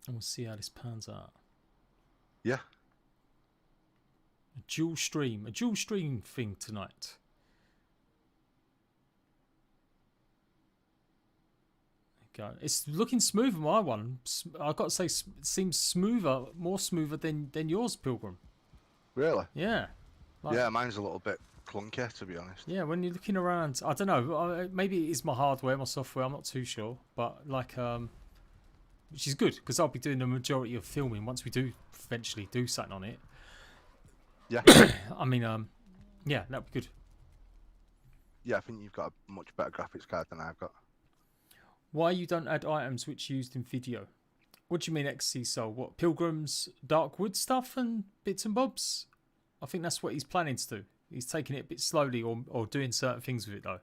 And we'll see how this pans out. Yeah. A dual stream thing tonight. Go. It's looking smooth on my one. I've got to say, it seems smoother, more smoother than yours, Pilgrim. Really? Yeah. Like, Yeah, mine's a little bit clunky, to be honest. Yeah, when you're looking around, I don't know. Maybe it is my hardware, my software. I'm not too sure, but like, which is good because I'll be doing the majority of filming once we do eventually do something on it. Yeah. I mean, yeah, that'd be good. Yeah, I think you've got a much better graphics card than I've got. Why you don't add items which used in video? What do you mean, XC Soul? What, Pilgrim's Darkwood stuff and bits and bobs? I think that's what he's planning to do. He's taking it a bit slowly or doing certain things with it, though.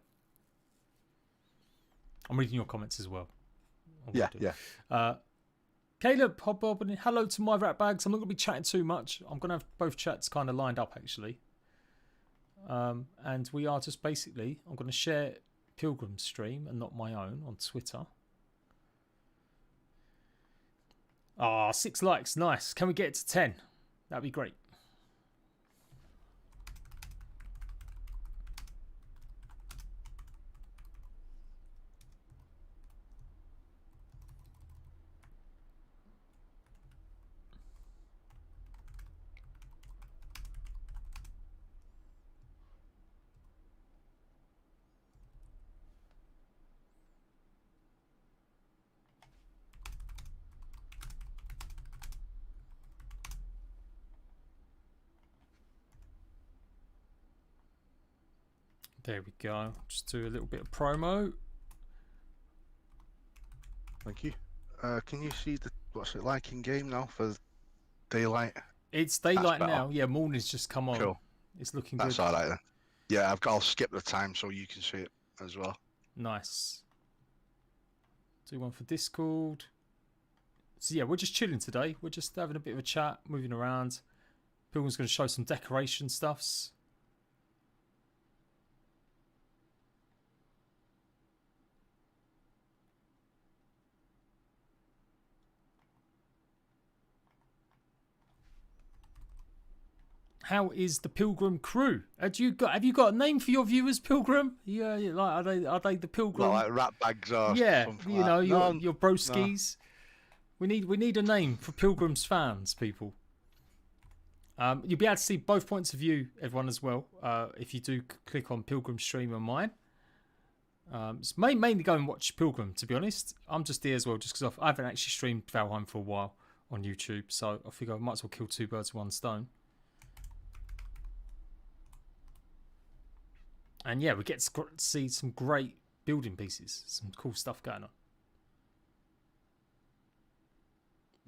I'm reading your comments as well. Yeah. Caleb, Hobbob, hello to my rat bags. I'm not going to be chatting too much. I'm going to have both chats kind of lined up, actually. And we are just basically, I'm going to share Pilgrim's stream and not my own on Twitter. Ah, 6 likes, nice. Can we get it to 10? That'd be great. There we go. Just do a little bit of promo. Thank you. Can you see what's it like in game now for daylight? It's daylight now. Yeah, morning's just come on. Cool. It's looking That's good. all right then. Yeah, I'll skip the time so you can see it as well. Nice. Do one for Discord. So yeah, we're just chilling today. We're just having a bit of a chat, moving around. Pilgrim's going to show some decoration stuffs. How is the Pilgrim crew? Have you got a name for your viewers, Pilgrim? Yeah, like are they the Pilgrim? Well, like rat bags or yeah, something you like know that. your broskies. No. We need a name for Pilgrim's fans, people. You'll be able to see both points of view, everyone, as well. If you do click on Pilgrim's stream and mine. It's mainly go and watch Pilgrim, to be honest. I'm just here as well, just because I haven't actually streamed Valheim for a while on YouTube, so I think I might as well kill 2 birds with 1 stone. And yeah, we get to see some great building pieces, some cool stuff going on.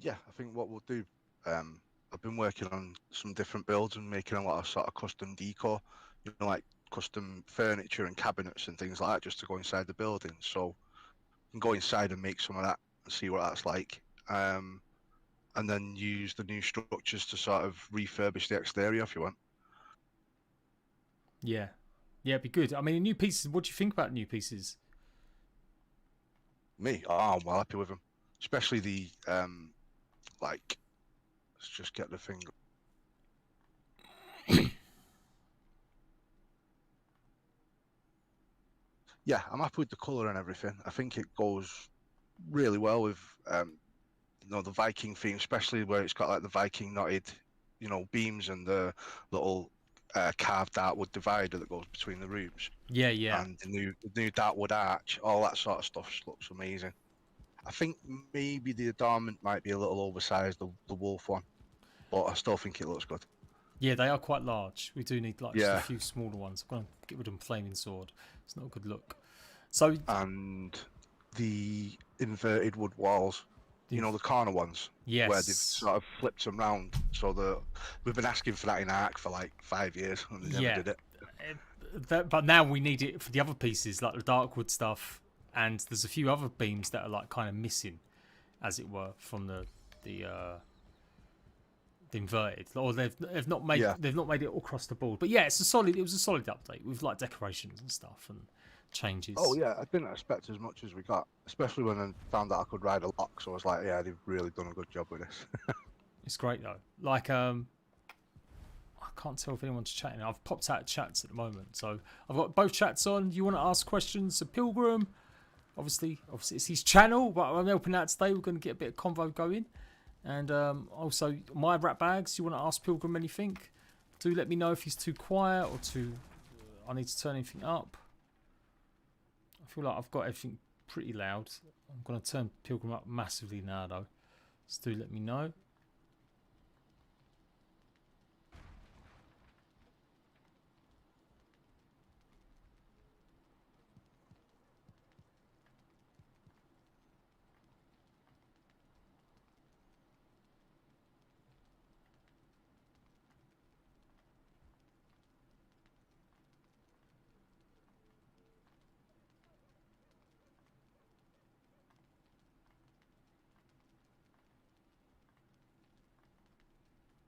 Yeah, I think what we'll do, I've been working on some different builds and making a lot of sort of custom decor, you know, like custom furniture and cabinets and things like that, just to go inside the building. So you can go inside and make some of that and see what that's like. And then use the new structures to sort of refurbish the exterior if you want. Yeah. Yeah, it'd be good. I mean, new pieces, what do you think about new pieces? Me? Oh, I'm well happy with them. Especially the, like, let's just get the thing. Yeah, I'm happy with the colour and everything. I think it goes really well with, you know, the Viking theme, especially where it's got like the Viking knotted, you know, beams and the little carved dartwood divider that goes between the rooms. Yeah, yeah. And the new dartwood arch, all that sort of stuff looks amazing. I think maybe the adornment might be a little oversized, the wolf one, but I still think it looks good. Yeah, they are quite large. We do need like just Yeah. a few smaller ones. I'm going to get rid of flaming sword. It's not a good look. So And the inverted wood walls, you know, the corner ones, yes, where they've sort of flipped them round. So we've been asking for that in Arc for like 5 years, and they never did it. But now we need it for the other pieces, like the Darkwood stuff, and there's a few other beams that are like kind of missing, as it were, from the inverted, or they've not made it all across the board. But yeah, it was a solid update with like decorations and stuff, and changes. Oh yeah, I didn't expect as much as we got, especially when I found out I could ride a lock. So I was like, yeah, they've really done a good job with this. It's great though. Like I can't tell if anyone's chatting. I've popped out chats at the moment, so I've got both chats on. You want to ask questions to Pilgrim? Obviously it's his channel, but I'm helping out today. We're going to get a bit of convo going, and also my rat bags. You want to ask Pilgrim anything? Do let me know if he's too quiet or too. I need to turn anything up. I feel like I've got everything pretty loud. I'm going to turn Pilgrim up massively now, though. So do let me know.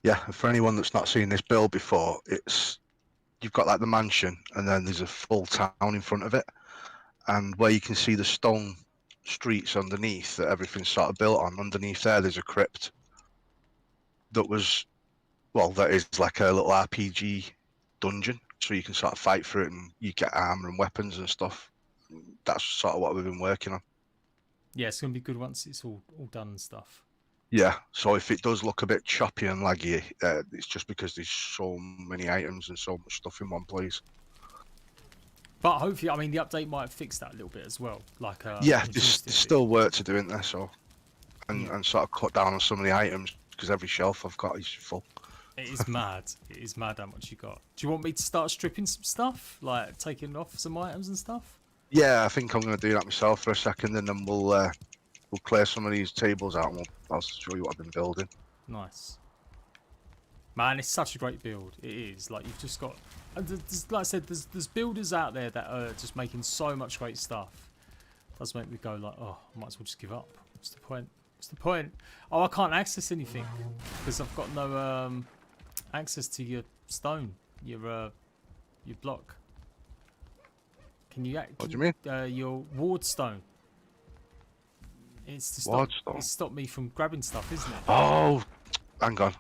Yeah, and for anyone that's not seen this build before, you've got like the mansion, and then there's a full town in front of it, and where you can see the stone streets underneath that everything's sort of built on. Underneath there's a crypt that was, well, that is like a little RPG dungeon, so you can sort of fight through it, and you get armor and weapons and stuff. That's sort of what we've been working on. Yeah, it's going to be good once it's all done and stuff. Yeah, so if it does look a bit choppy and laggy, it's just because there's so many items and so much stuff in one place. But hopefully, I mean, the update might fix that a little bit as well. Like, yeah, there's still work to do in there, so and sort of cut down on some of the items, because every shelf I've got is full. It is mad. It is mad how much you got. Do you want me to start stripping some stuff, like taking off some items and stuff? Yeah, I think I'm going to do that myself for a second, and then we'll clear some of these tables out, and I'll show you what I've been building. Nice. Man, it's such a great build. It is. Like, you've just got... Like I said, there's builders out there that are just making so much great stuff. It does make me go like, oh, I might as well just give up. What's the point? What's the point? Oh, I can't access anything because I've got no access to your stone, your block. Can you... What do you mean? Your ward stone. It's to stop, it's stopped me from grabbing stuff, isn't it? Oh, hang on.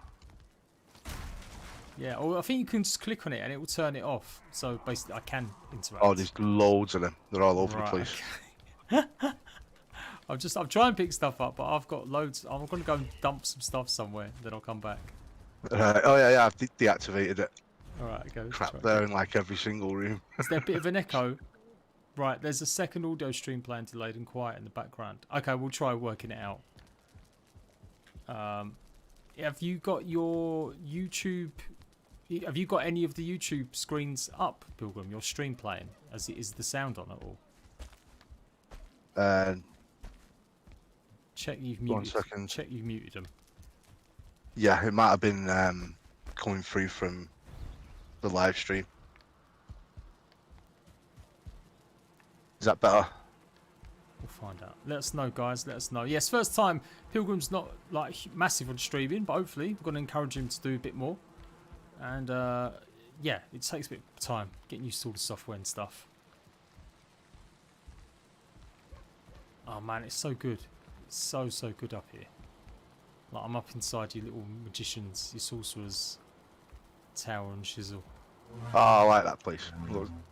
Yeah, or I think you can just click on it and it will turn it off. So basically, I can interact. Oh, there's loads of them. They're all over the place. Okay. I'm trying to pick stuff up, but I've got loads. I'm going to go and dump some stuff somewhere, then I'll come back. Oh yeah, I've deactivated it. All right, go. Crap there in like every single room. Is there a bit of an echo? Right, there's a second audio stream playing delayed and quiet in the background. Okay, we'll try working it out. Have you got your YouTube... Have you got any of the YouTube screens up, Pilgrim? Your stream playing? Is the sound on at all? Check you've muted. 1 second. Check you've muted them. Yeah, it might have been coming through from the live stream. Is that better? We'll find out. Let us know, guys. Let us know. Yes, first time. Pilgrim's not like massive on streaming, but hopefully we're going to encourage him to do a bit more. And yeah, it takes a bit of time getting used to all the software and stuff. Oh man, it's so good. It's so good up here. Like, I'm up inside your little magicians, your sorcerers tower and shizzle. Oh, I like that place.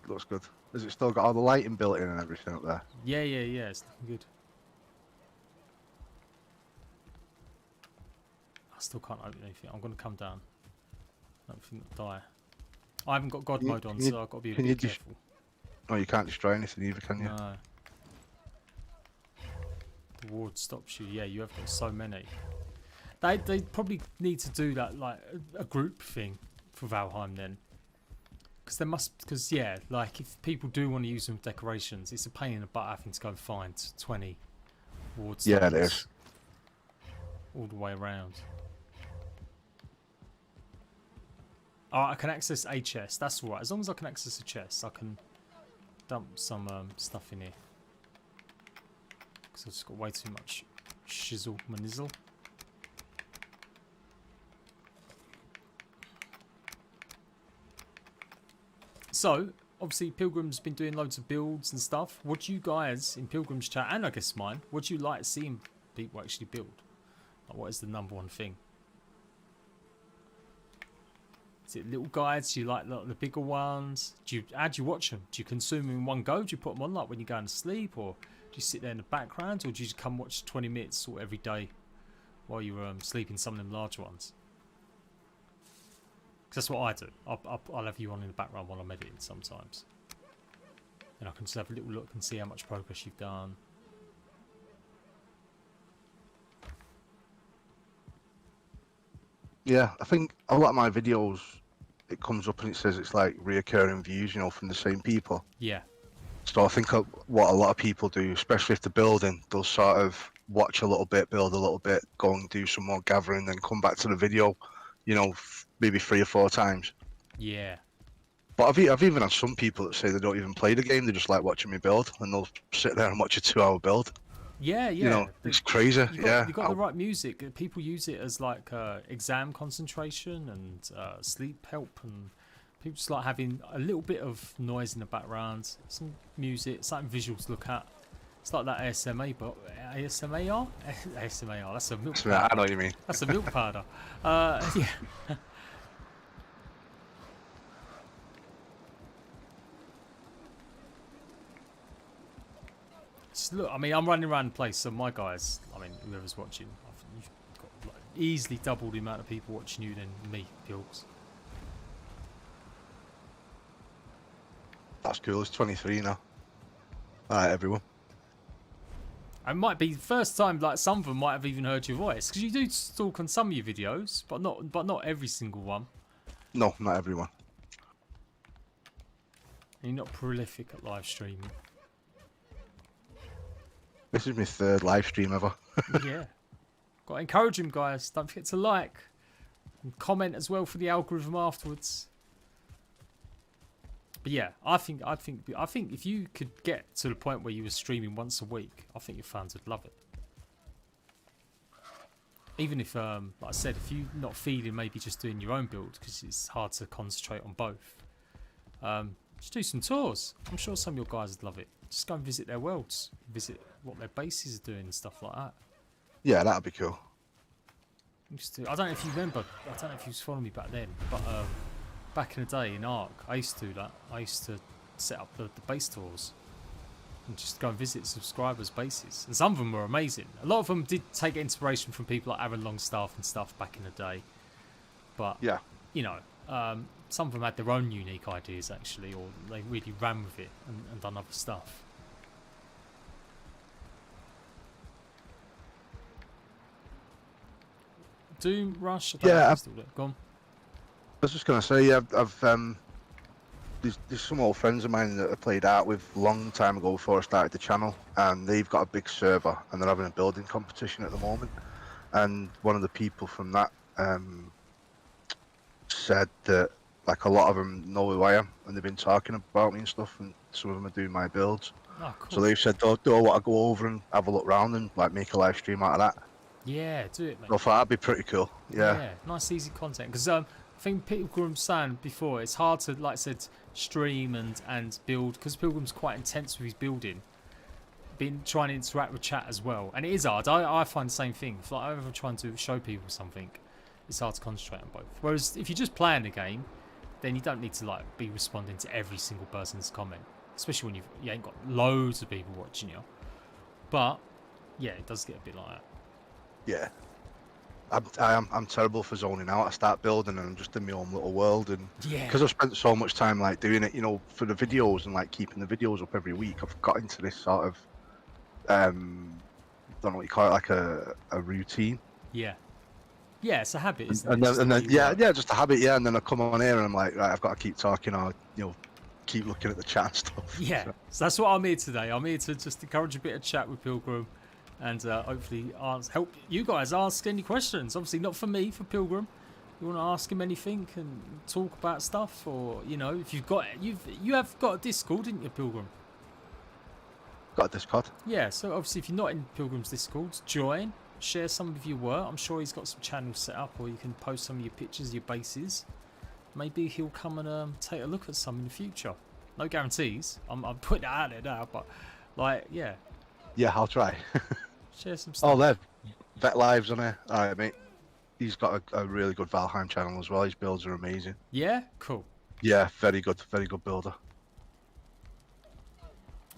Looks good. Has it still got all the lighting built in and everything up there? Yeah, it's looking good. I still can't open anything. I'm going to come down. Nothing will die. I haven't got God mode on, so I've got to be a bit careful. Oh, you can't destroy anything either, can you? No. The ward stops you. Yeah, you have got so many. They probably need to do that, like a group thing for Valheim then. Because yeah, like if people do want to use them for decorations, it's a pain in the butt having to go and find 20 ward stones. Yeah, it is. All the way around. Oh, I can access a chest. That's all right. As long as I can access a chest, I can dump some stuff in here. Because I've just got way too much shizzle manizzle. So, obviously Pilgrim's been doing loads of builds and stuff. What do you guys in Pilgrim's chat, and I guess mine, what do you like seeing people actually build? Like, what is the #1 thing? Is it little guides? Do you like the bigger ones? How do you watch them? Do you consume them in one go? Do you put them on like when you're going to sleep, or do you sit there in the background, or do you just come watch 20 minutes sort of every day while you're sleeping some of them larger ones? Because that's what I do. I'll have you on in the background while I'm editing sometimes, and I can just have a little look and see how much progress you've done. Yeah, I think a lot of my videos, it comes up and it says it's like reoccurring views, you know, from the same people. Yeah. So I think what a lot of people do, especially if they're building, they'll sort of watch a little bit, build a little bit, go and do some more gathering, then come back to the video, you know, maybe 3 or 4 times. Yeah. But I've even had some people that say they don't even play the game, they just like watching me build, and they'll sit there and watch a 2-hour build. Yeah, yeah. You know, it's crazy. You got the right music. People use it as like exam concentration and sleep help, and people just like having a little bit of noise in the background, some music, something visual to look at. It's like that ASMR, but ASMR? ASMR, that's a milk powder. I know what you mean. That's a milk powder. Yeah. Just look, I mean, I'm running around the place, so my guys, I mean, whoever's watching, you've got like, easily double the amount of people watching you than me, Pilks. That's cool, it's 23 now. Alright, everyone. It might be the first time, like, some of them might have even heard your voice, because you do talk on some of your videos, but not every single one. No, not everyone. And you're not prolific at live streaming. This is my 3rd live stream ever. Yeah. Got to encourage him, guys. Don't forget to like and comment as well for the algorithm afterwards. But yeah, I think if you could get to the point where you were streaming once a week, I think your fans would love it. Even if, like I said, if you're not feeling maybe just doing your own build, because it's hard to concentrate on both, just do some tours. I'm sure some of your guys would love it. Just go and visit their worlds, visit what their bases are doing and stuff like that. Yeah, that'd be cool. I don't know if you remember, I don't know if you was following me back then, but back in the day in Arc, I used to do that. I used to set up the base tours and just go and visit subscribers' bases. And some of them were amazing. A lot of them did take inspiration from people like Aaron Longstaff and stuff back in the day. But, yeah, you know, some of them had their own unique ideas actually, or they really ran with it and done other stuff. Doom Rush. I Go on. I was just gonna say, yeah, I've there's some old friends of mine that I played out with a long time ago before I started the channel, and they've got a big server and they're having a building competition at the moment. And one of the people from that said that like a lot of them know who I am and they've been talking about me and stuff, and some of them are doing my builds. Oh, cool. So they've said, do I want to go over and have a look round and like make a live stream out of that? Yeah, do it, mate. I thought that'd be pretty cool. Yeah, nice easy content, because I think Pilgrim's saying before, it's hard to, like I said, stream and build, because Pilgrim's quite intense with his building, been trying to interact with chat as well, and it is hard. I find the same thing. If I'm ever trying to show people something, it's hard to concentrate on both. Whereas if you're just playing the game, then you don't need to like be responding to every single person's comment, especially when you ain't got loads of people watching you. But yeah, it does get a bit like that. Yeah, I'm terrible for zoning out. I start building and I'm just in my own little world, and because I've spent so much time like doing it, you know, for the videos and like keeping the videos up every week, I've got into this sort of don't know what you call it, like a routine. Yeah, it's a habit, isn't and it? Then just a habit. Yeah, and then I come on here and I'm like, right, I've got to keep talking, or you know, keep looking at the chat and stuff. Yeah, so that's what I'm here today. I'm here to just encourage a bit of chat with Pilgrim, and hopefully help you guys ask any questions. Obviously not for me, for Pilgrim. You want to ask him anything and talk about stuff, or you know, if you have got a Discord, didn't you, Pilgrim? Got a Discord. Yeah, so obviously if you're not in Pilgrim's Discord, join, share some of your work. I'm sure he's got some channels set up, or you can post some of your pictures, your bases. Maybe he'll come and take a look at some in the future. No guarantees. I'm putting it out there now, but like, yeah, Yeah, I'll try. share some Oh, stuff. there, Vet Lives on here. All right, mate. He's got a really good Valheim channel as well. His builds are amazing. Yeah, cool. Yeah, very good builder.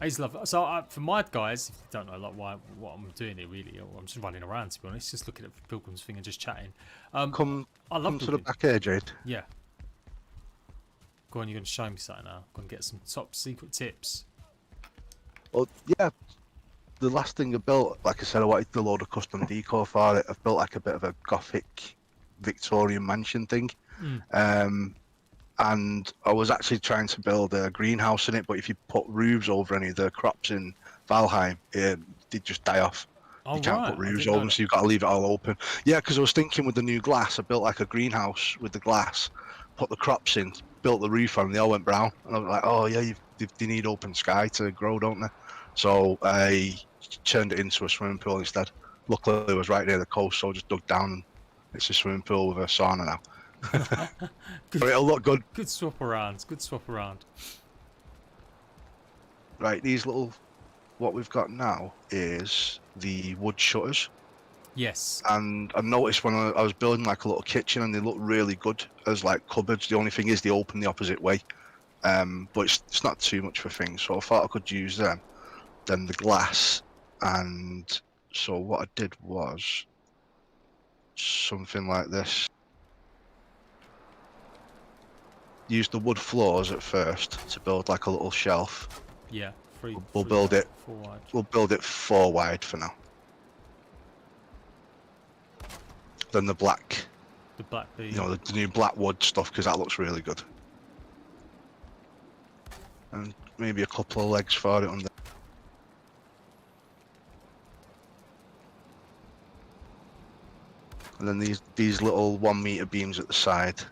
I used to love it. So for my guys, if you don't know like what I'm doing here really, or I'm just running around to be honest, just looking at the Pilgrim's thing and just chatting. Come I love to the building. back here, Jade. Yeah. Go on, you're going to show me something now. Going to get some top secret tips. Well, yeah. The last thing I built, like I said, I wanted to load a custom decor for it. I've built like a bit of a gothic Victorian mansion thing. And I was actually trying to build a greenhouse in it, but if you put roofs over any of the crops in Valheim, they just die off. Oh, You can't right. put roofs over them, so you've got to leave it all open. Yeah, because I was thinking with the new glass, I built like a greenhouse with the glass, put the crops in, built the roof on, and they all went brown. And I was like, oh yeah, they need open sky to grow, don't they? So I turned it into a swimming pool instead. Luckily, it was right near the coast, so I just dug down and it's a swimming pool with a sauna now. Good, But it'll look good. good swap around. Good swap around. Right, these little, what we've got now is the wood shutters. Yes. And I noticed when I was building like a little kitchen, and they look really good as like cupboards. The only thing is they open the opposite way, but it's not too much for things. So I thought I could use them. Then the glass, and so what I did was something like this. Use the wood floors at first to build like a little shelf. Yeah. We'll build it. 4 wide. We'll build it 4 wide for now. Then the black. The black beam. You know, the new black wood stuff, because that looks really good. And maybe a couple of legs for it under. And then these little 1 meter beams at the side.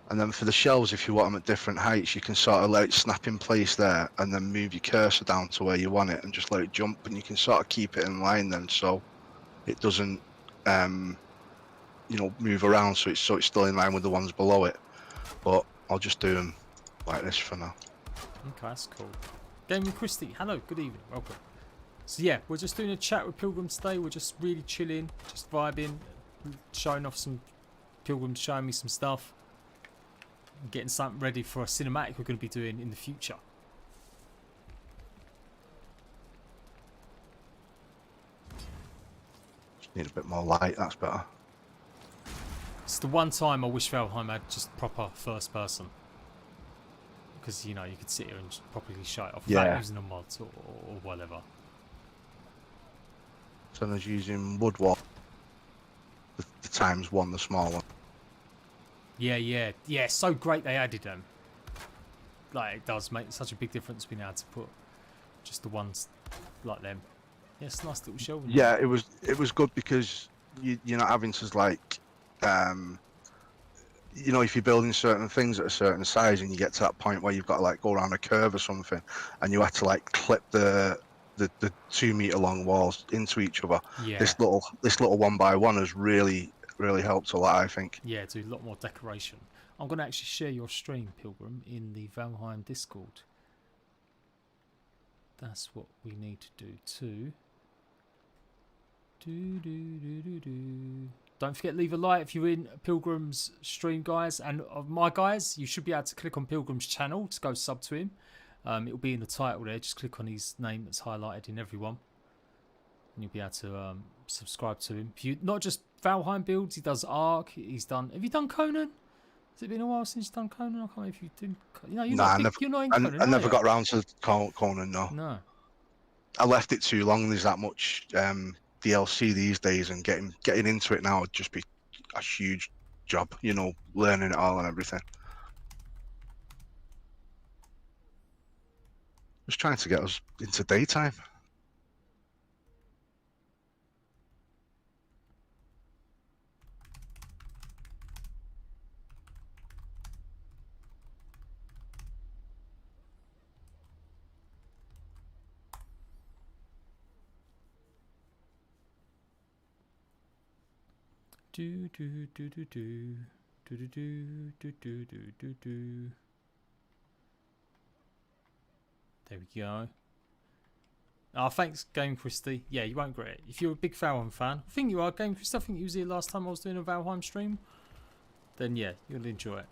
And then for the shelves, if you want them at different heights, you can sort of let it snap in place there, and then move your cursor down to where you want it, and just let it jump, and you can sort of keep it in line then, so it doesn't, you know, move around, so it's still in line with the ones below it. But I'll just do them like this for now. Okay, that's cool. Gaming Christy, hello, good evening, welcome. So yeah, we're just doing a chat with Pilgrims today. We're just really chilling, just vibing, showing off some Pilgrims, showing me some stuff, getting something ready for a cinematic we're going to be doing in the future. Just need a bit more light, that's better. It's the one time I wish Valheim had just proper first person. Because, you know, you could sit here and just properly show it off without using the mods or whatever. So I was using wood wall, the ×1, the small one. Yeah, so great they added them. Like, it does make such a big difference being able to put just the ones like them. Yeah, it's a nice little shelving. Yeah, it was good because you're not having to like, you know, if you're building certain things at a certain size and you get to that point where you've got to like go around a curve or something, and you have to like clip the 2 meter long walls into each other. Yeah. This little 1x1 has really helped a lot, I think. Yeah, do a lot more decoration. I'm going to actually share your stream, Pilgrim, in the Valheim Discord. That's what we need to do too. Don't forget, leave a like if you're in Pilgrim's stream, guys. And of my guys, you should be able to click on Pilgrim's channel to go sub to him. It'll be in the title there. Just click on his name that's highlighted in everyone, and you'll be able to subscribe to him. If you not just Valheim builds, he does Ark. He's done. Have you done Conan? Has it been a while since you've done Conan? I can't remember if you did. You know, you're not in Conan. I never got around to Conan. No. I left it too long. There's that much DLC these days, and getting into it now would just be a huge job. You know, learning it all and everything. Just trying to get us into daytime. Do. Do do do do do do do do. There we go. Oh, thanks, Game Christie. Yeah, you won't regret it. If you're a big Valheim fan, I think you are, Game Christie. I think you was here last time I was doing a Valheim stream. Then yeah, you'll enjoy it.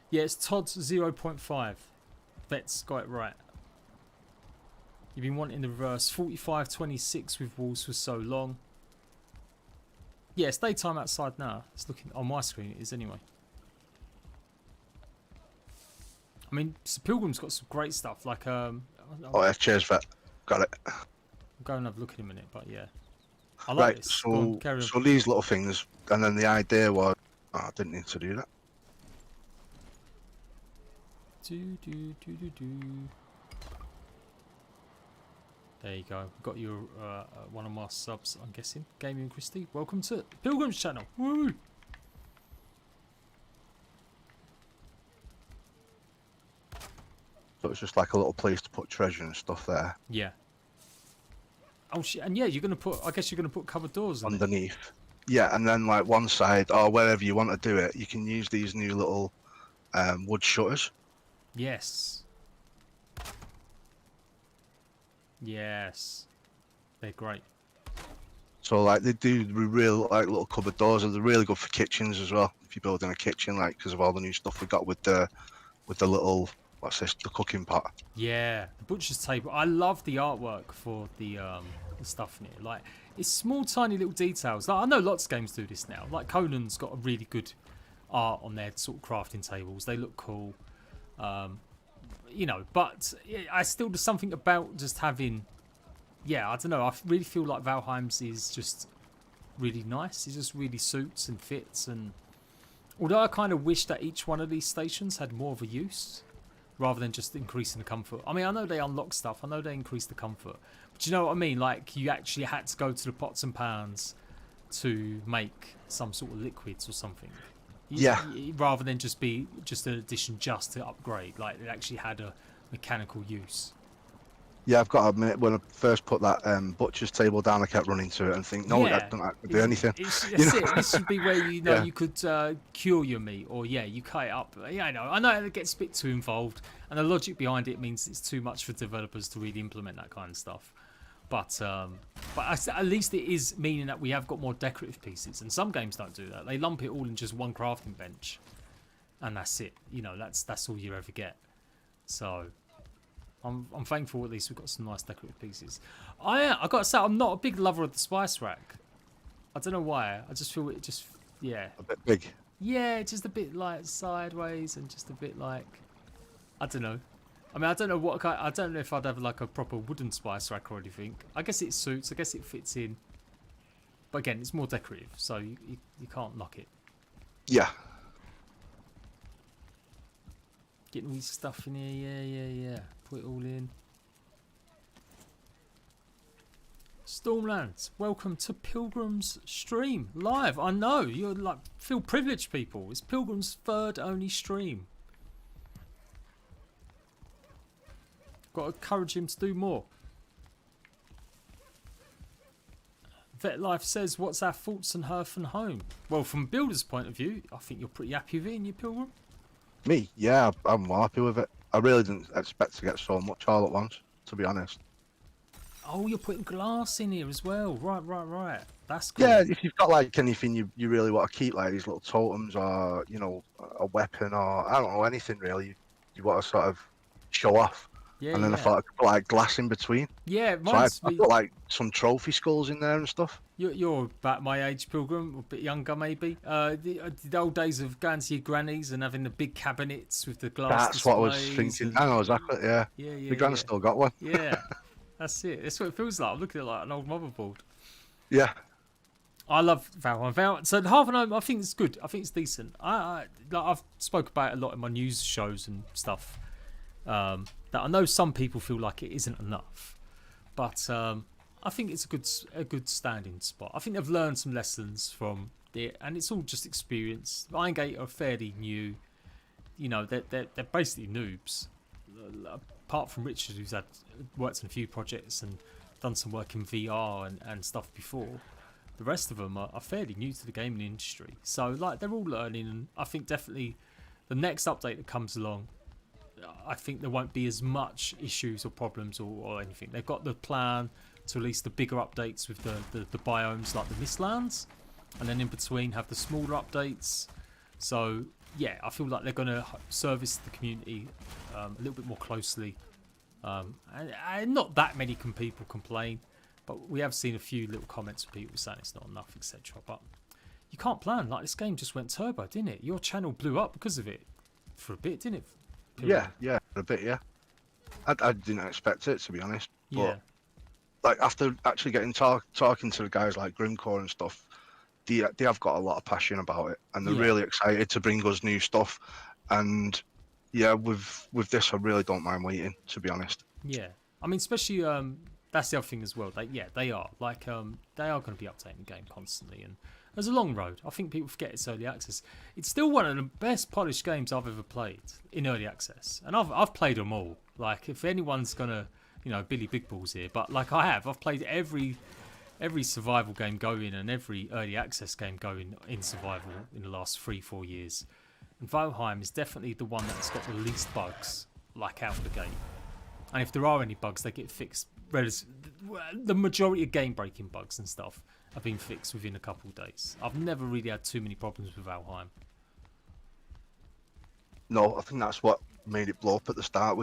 Yeah, it's Todd's 0.5. Vet's got it right. You've been wanting the reverse. 45:26 with walls for so long. Yeah, it's daytime outside now. It's looking on my screen. It is anyway. I mean, Pilgrim's got some great stuff. Like Oh yeah, cheers, Vet. Got it. I'll go and have a look in a minute, but yeah. I like Right, this. Go on, so these little things, and then the idea was, oh, I didn't need to do that. Do, do, do, do, do. There you go. Got your one of my subs, I'm guessing. Gaming Christie. Welcome to Pilgrim's channel. Woo! So it's just like a little place to put treasure and stuff there. Yeah. Oh shit! And yeah, you're gonna put. I guess you're gonna put covered doors underneath. Yeah, and then like one side or wherever you want to do it, you can use these new little wood shutters. Yes. Yes. They're great. So like they do real like little cupboard doors, and they're really good for kitchens as well. If you're building a kitchen, like because of all the new stuff we got with the little, what's this, the cooking pot. Yeah, the butcher's table. I love the artwork for the stuff in it. Like it's small, tiny little details. Like I know lots of games do this now. Like Conan's got a really good art on their sort of crafting tables. They look cool. You know, but I still do something about just having. Yeah, I don't know. I really feel like Valheim's is just really nice. It just really suits and fits. And although I kind of wish that each one of these stations had more of a use, rather than just increasing the comfort. I mean, I know they unlock stuff. I know they increase the comfort. But you know what I mean? Like, you actually had to go to the pots and pans to make some sort of liquids or something. Yeah. Rather than just be just an addition just to upgrade. Like, it actually had a mechanical use. Yeah, I've got to admit, when I first put that butcher's table down, I kept running to it and think, no, I don't have to do anything. That's it. This should be where you know you could cure your meat, or you cut it up. Yeah, I know it gets a bit too involved, and the logic behind it means it's too much for developers to really implement that kind of stuff. But at least it is meaning that we have got more decorative pieces, and some games don't do that. They lump it all in just one crafting bench, and that's it. You know, that's all you ever get. So I'm thankful at least we've got some nice decorative pieces. I got to say, I'm not a big lover of the spice rack. I don't know why. I just feel it just, yeah. A bit big. Yeah, just a bit like sideways and just a bit like, I don't know. I mean, I don't know what kind. I don't know if I'd have like a proper wooden spice rack or anything. I guess it suits. I guess it fits in. But again, it's more decorative, so you can't knock it. Yeah. Getting all this stuff in here, yeah. Put it all in. Stormlands, welcome to Pilgrim's stream live. I know you're like feel privileged, people. It's Pilgrim's third only stream. Got to encourage him to do more. Vet Life says, "What's our thoughts on Hearth and Home?" Well, from builder's point of view, I think you're pretty happy with it, in your Pilgrim. Me, yeah, I'm well happy with it. I really didn't expect to get so much all at once, to be honest. Oh, you're putting glass in here as well. Right. That's cool. Yeah, if you've got like anything you really want to keep, like these little totems or, you know, a weapon or, I don't know, anything really, you want to sort of show off. Yeah, and then I thought I could put like glass in between. Yeah, so I put like some trophy skulls in there and stuff. You're about my age, Pilgrim, a bit younger maybe. The old days of going to your grannies and having the big cabinets with the glass. That's what I was thinking. I know exactly. Yeah. My gran's still got one. Yeah, that's it. That's what it feels like. I'm looking at it like an old motherboard. Yeah. I love Valheim. So the Hearth and Home, I think it's good. I think it's decent. I've spoke about it a lot in my news shows and stuff. That I know some people feel like it isn't enough, but I think it's a good standing spot. I think they've learned some lessons from it, and it's all just experience. Iron are fairly new, you know. They're basically noobs, apart from Richard, who's worked in a few projects and done some work in VR and stuff before. the rest of them are fairly new to the gaming industry. So like they're all learning, and I think definitely the next update that comes along, I think there won't be as much issues or problems or anything. They've got the plan to release the bigger updates with the biomes like the Mistlands, and then in between have the smaller updates. So yeah, I feel like they're going to service the community a little bit more closely. And not that many people complain, but we have seen a few little comments from people saying it's not enough, etc. But you can't plan. Like, this game just went turbo, didn't it? Your channel blew up because of it for a bit, didn't it? Yeah, for a bit, yeah. I didn't expect it, to be honest. But Yeah. like after actually getting talking to the guys like Grimcore and stuff, they have got a lot of passion about it, and they're really excited to bring us new stuff. And yeah, with this, I really don't mind waiting, to be honest. Yeah, I mean, especially that's the other thing as well. They are like they are going to be updating the game constantly, and there's a long road. I think people forget it's early access. It's still one of the best polished games I've ever played in early access, and I've played them all. Like, if anyone's gonna, Billy Big Balls here, but like I've played every survival game going and every early access game going in survival in the last 3-4 years. And VALHEIM is definitely the one that's got the least bugs, like, out of the game. And if there are any bugs, they get fixed. The majority of game-breaking bugs and stuff have been fixed within a couple of days. I've never really had too many problems with VALHEIM. No, I think that's what made it blow up at the start.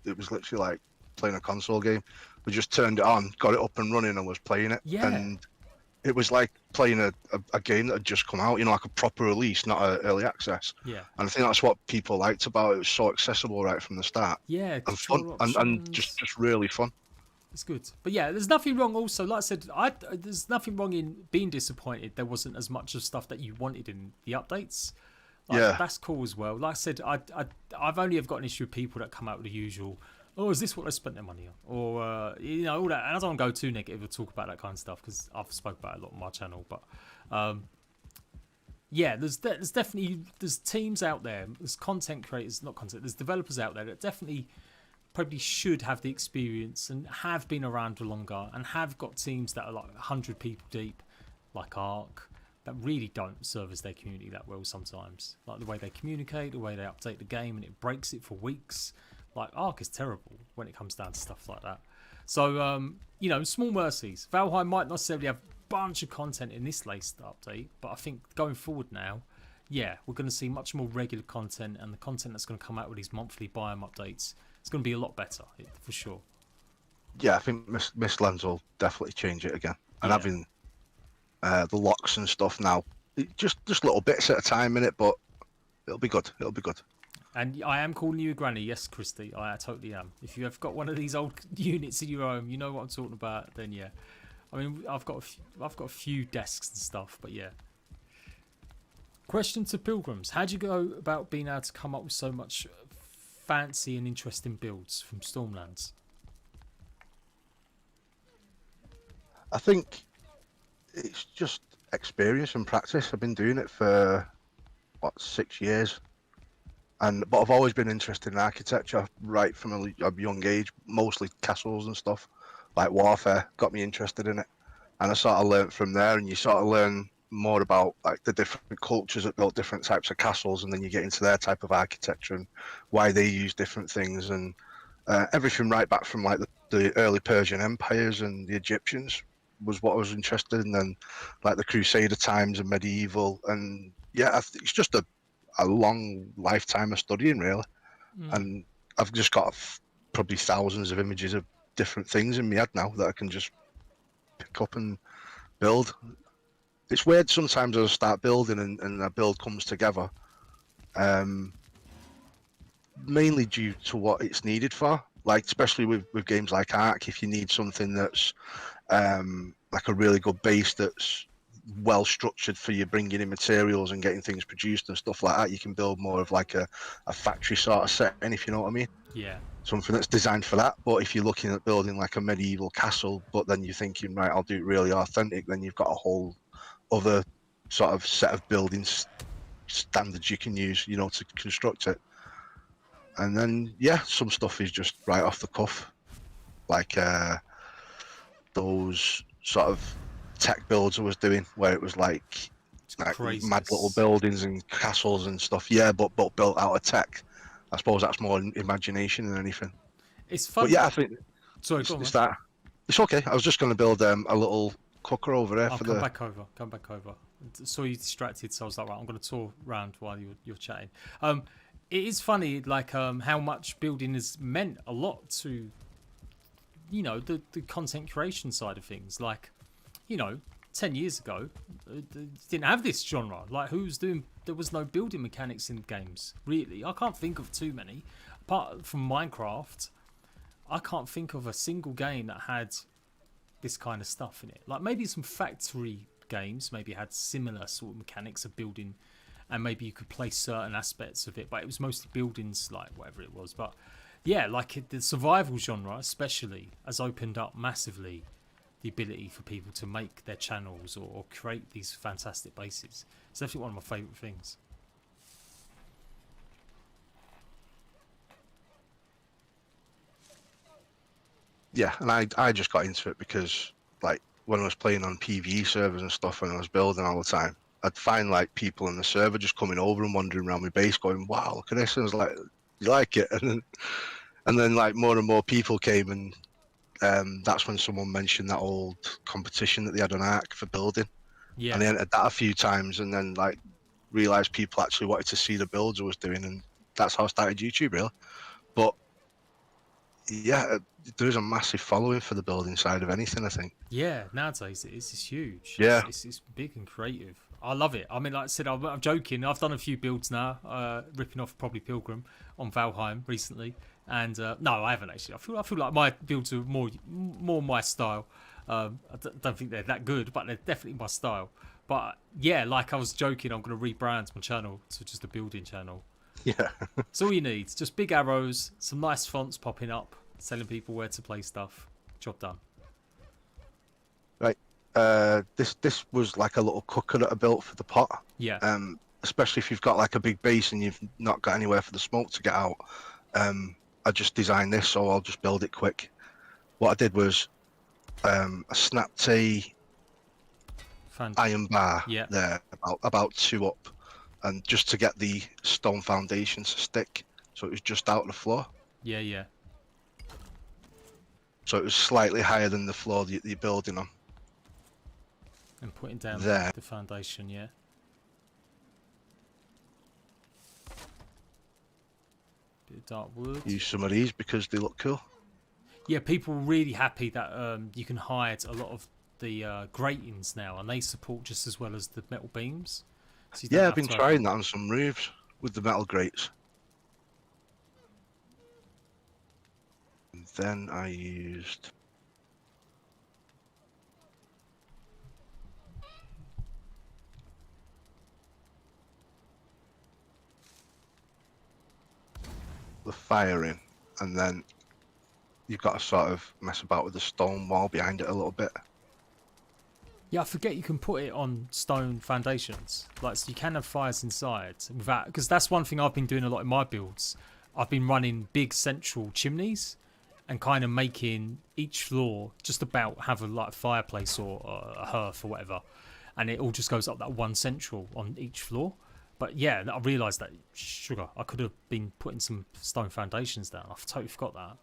It was literally like playing a console game. We just turned it on, got it up and running, and was playing it. Yeah. And it was like playing a game that had just come out, like a proper release, not an early access. Yeah. And I think that's what people liked about it. It was so accessible right from the start. Yeah, and fun, and just really fun. It's good. But yeah, there's nothing wrong also. Like I said, there's nothing wrong in being disappointed there wasn't as much of stuff that you wanted in the updates. Like, that's cool as well. Like I said, I've only ever got an issue with people that come out with the usual, oh, is this what they spent their money on? Or, all that. And I don't want to go too negative or talk about that kind of stuff, because I've spoke about it a lot on my channel. But yeah, there's definitely, there's teams out there, there's there's developers out there that definitely probably should have the experience and have been around for longer and have got teams that are like 100 people deep, like Arc, that really don't service their community that well sometimes. Like the way they communicate, the way they update the game, and it breaks it for weeks. Like, Arc is terrible when it comes down to stuff like that. So, small mercies. VALHEIM might not necessarily have a bunch of content in this latest update, but I think going forward now, yeah, we're going to see much more regular content, and the content that's going to come out with these monthly biome updates, it's going to be a lot better, for sure. Yeah, I think Mistlands will definitely change it again. And having the locks and stuff now, just little bits at a time in it, but it'll be good. It'll be good. And I am calling you a granny, yes, Christy. I totally am. If you have got one of these old units in your home, you know what I'm talking about. Then yeah, I mean, I've got a few desks and stuff, but yeah. Question to Pilgrims: how'd you go about being able to come up with so much fancy and interesting builds from Stormlands? I think it's just experience and practice. I've been doing it for 6 years. But I've always been interested in architecture right from a young age, mostly castles and stuff, like warfare got me interested in it. And I sort of learnt from there, and you sort of learn more about like the different cultures that built different types of castles, and then you get into their type of architecture and why they use different things, and everything right back from like the early Persian empires and the Egyptians was what I was interested in, and like the Crusader times and medieval, and yeah, it's just a long lifetime of studying, really. And I've just got probably thousands of images of different things in my head now that I can just pick up and build. It's weird sometimes as I start building and a build comes together, mainly due to what it's needed for. Like, especially with games like Arc, if you need something that's like a really good base that's well structured for you bringing in materials and getting things produced and stuff like that, you can build more of like a factory sort of setting, if you know what I mean. Yeah. Something that's designed for that. But if you're looking at building like a medieval castle, but then you're thinking, right, I'll do it really authentic, then you've got a whole other sort of set of building standards you can use, to construct it. And then yeah, some stuff is just right off the cuff, like those sort of tech builds I was doing, where it was like mad little buildings and castles and stuff. Yeah, but built out of tech. I suppose that's more imagination than anything. It's fun. But yeah, I think Sorry, it's that. It's okay. I was just going to build a little cooker over there for come back over. Come back over. Saw you distracted, so I was like, right, I'm going to tour around while you're chatting. It is funny, like how much building has meant a lot to, you know, the content creation side of things. Like, you know, 10 years ago, didn't have this genre. Like, there was no building mechanics in games, really. I can't think of too many. Apart from Minecraft, I can't think of a single game that had this kind of stuff in it. Like, maybe some factory games maybe had similar sort of mechanics of building, and maybe you could play certain aspects of it, but it was mostly buildings, like whatever it was. But yeah, like the survival genre especially has opened up massively the ability for people to make their channels or create these fantastic bases. It's definitely one of my favourite things. Yeah, and I just got into it because, like, when I was playing on PvE servers and stuff, and I was building all the time, I'd find like people in the server just coming over and wandering around my base, going, "Wow, look at this!" And I was like, "You like it?" And then like more and more people came, and that's when someone mentioned that old competition that they had on Arc for building. Yeah. And they entered that a few times, and then like realized people actually wanted to see the builds I was doing, and that's how I started YouTube, really. But yeah, there is a massive following for the building side of anything, I think. Yeah, nowadays it's huge. Yeah. It's big and creative. I love it. I mean, like I said, I'm joking. I've done a few builds now, ripping off probably Pilgrim on Valheim recently. And no, I haven't actually. I feel like my builds are more my style. I don't think they're that good, but they're definitely my style. But yeah, like I was joking, I'm going to rebrand my channel to just a building channel. Yeah. It's all you need. Just big arrows, some nice fonts popping up, telling people where to play stuff. Job done. Right. This was like a little cooker that I built for the pot. Yeah. Especially if you've got like a big base and you've not got anywhere for the smoke to get out. I just designed this, so I'll just build it quick. What I did was I snapped a iron bar there, about 2 up, and just to get the stone foundation to stick, so it was just out of the floor. Yeah, yeah. So it was slightly higher than the floor that you're building on. And putting down there. The foundation, yeah. Bit of dark wood. Use some of these because they look cool. Yeah, people are really happy that you can hide a lot of the gratings now, and they support just as well as the metal beams. So yeah, I've been trying that on some roofs with the metal grates. And then I used the firing, and then you've got to sort of mess about with the stone wall behind it a little bit. Yeah, I forget you can put it on stone foundations. Like, so you can have fires inside without, because that's one thing I've been doing a lot in my builds. I've been running big central chimneys and kind of making each floor just about have a like fireplace or a hearth or whatever, and it all just goes up that one central on each floor. But yeah, I realised that sugar, I could have been putting some stone foundations down. I've totally forgot that.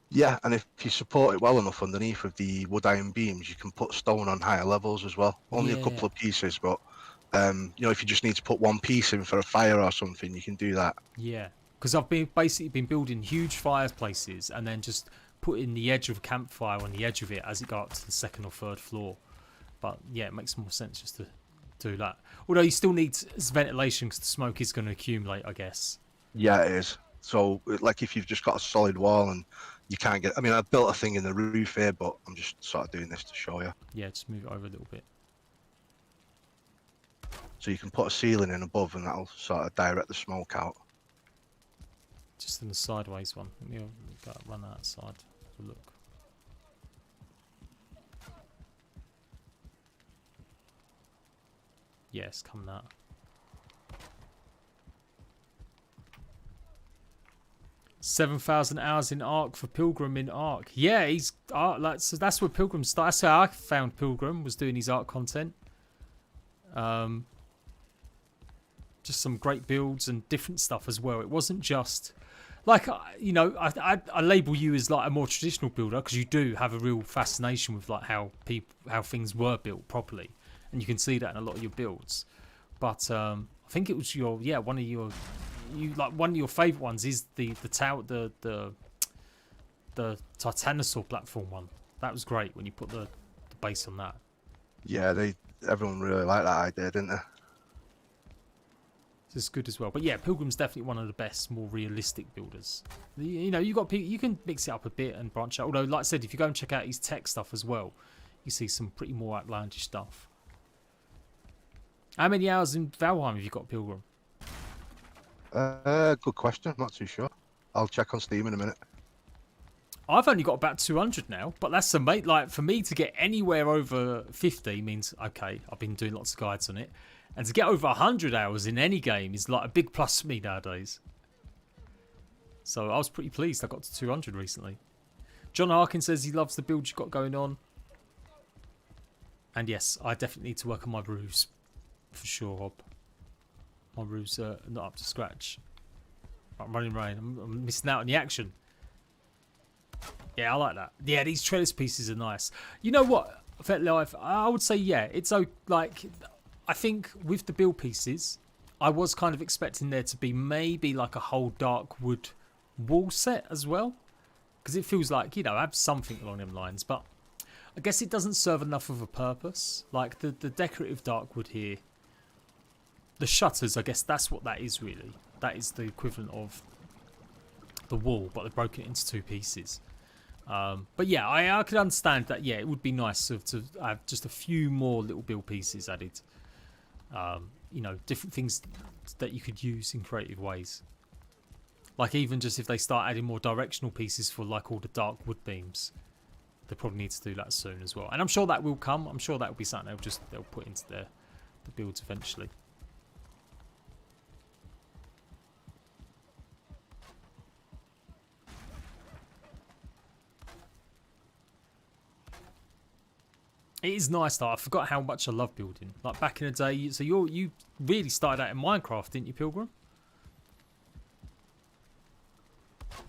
Yeah, and if you support it well enough underneath with the wood iron beams, you can put stone on higher levels as well. Only a couple of pieces, but you know, if you just need to put one piece in for a fire or something, you can do that. Yeah, because I've basically been building huge fireplaces and then just putting the edge of a campfire on the edge of it as it got up to the 2nd or 3rd floor. But yeah, it makes more sense just to do that. Although you still need ventilation because the smoke is going to accumulate, I guess. Yeah, it is. So, like, if you've just got a solid wall and you can't get... I mean, I built a thing in the roof here, but I'm just sort of doing this to show you. Yeah, just move it over a little bit. So you can put a ceiling in above and that'll sort of direct the smoke out. Just in the sideways one. Let me run outside. Have a look. Yes, come that. 7,000 hours in Ark for Pilgrim in Ark. Yeah, he's like, so that's where Pilgrim started. That's how I found Pilgrim, was doing his Ark content. Just some great builds and different stuff as well. It wasn't just like, you know, I label you as like a more traditional builder because you do have a real fascination with like how things were built properly, and you can see that in a lot of your builds. But I think it was one of your favorite ones is the Titanosaur platform one. That was great when you put the base on that. Yeah, everyone really liked that idea, didn't they? It's good as well. But yeah, Pilgrim's definitely one of the best, more realistic builders. You know, you can mix it up a bit and branch out. Although, like I said, if you go and check out his tech stuff as well, you see some pretty more outlandish stuff. How many hours in Valheim have you got, Pilgrim? Good question. Not too sure. I'll check on Steam in a minute. I've only got about 200 now, but that's like for me to get anywhere over 50 means okay. I've been doing lots of guides on it. And to get over 100 hours in any game is like a big plus for me nowadays. So I was pretty pleased I got to 200 recently. John Harkin says he loves the build you've got going on. And yes, I definitely need to work on my roofs. For sure, Rob. My roofs are not up to scratch. I'm running rain. I'm missing out on the action. Yeah, I like that. Yeah, these trellis pieces are nice. You know what? FetLife, I would say, yeah, it's like... I think with the build pieces, I was kind of expecting there to be maybe like a whole dark wood wall set as well. Because it feels like, you know, I have something along them lines. But I guess it doesn't serve enough of a purpose. Like the decorative dark wood here. The shutters, I guess that's what that is really. That is the equivalent of the wall, but they've broken it into two pieces. But yeah, I could understand that, yeah, it would be nice to have just a few more little build pieces added. You know, different things that you could use in creative ways. Like even just if they start adding more directional pieces for like all the dark wood beams, they probably need to do that soon as well. And I'm sure that will come. I'm sure that will be something they'll put into the builds eventually. It is nice though. I forgot how much I love building. Like back in the day, so you really started out in Minecraft, didn't you, Pilgrim?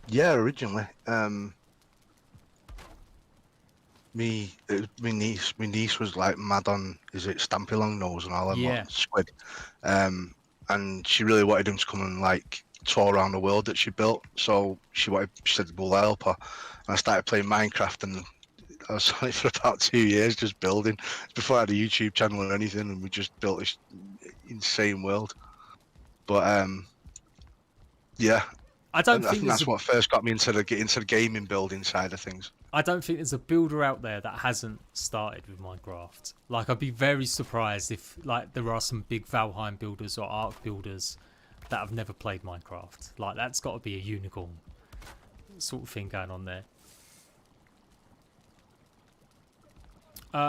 Yeah, originally. My niece was like mad on, is it Stampy Longnose and all them, Yeah. Squid. And she really wanted him to come and like tour around the world that she built. So she said we'll help her. And I started playing Minecraft, and I was on it for about 2 years just building. Before I had a YouTube channel or anything, and we just built this insane world. But yeah, I think that's what first got me into the gaming building side of things. I don't think there's a builder out there that hasn't started with Minecraft. Like I'd be very surprised if like there are some big Valheim builders or Ark builders that have never played Minecraft. Like that's got to be a unicorn sort of thing going on there.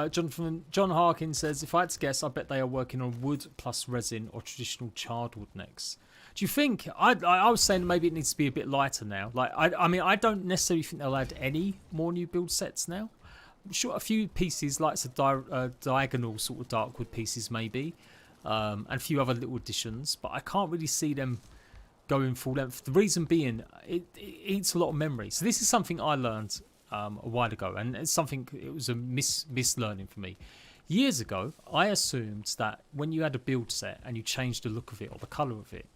John Harkin says, if I had to guess, I bet they are working on wood plus resin or traditional charred wood next. Do you think, I was saying maybe it needs to be a bit lighter now. Like I mean, I don't necessarily think they'll add any more new build sets now. I'm sure a few pieces, like some diagonal sort of dark wood pieces maybe, and a few other little additions, but I can't really see them going full length. The reason being, it eats a lot of memory. So this is something I learned a while ago, and it's something, it was a mislearning for me. Years ago, I assumed that when you had a build set and you changed the look of it or the colour of it,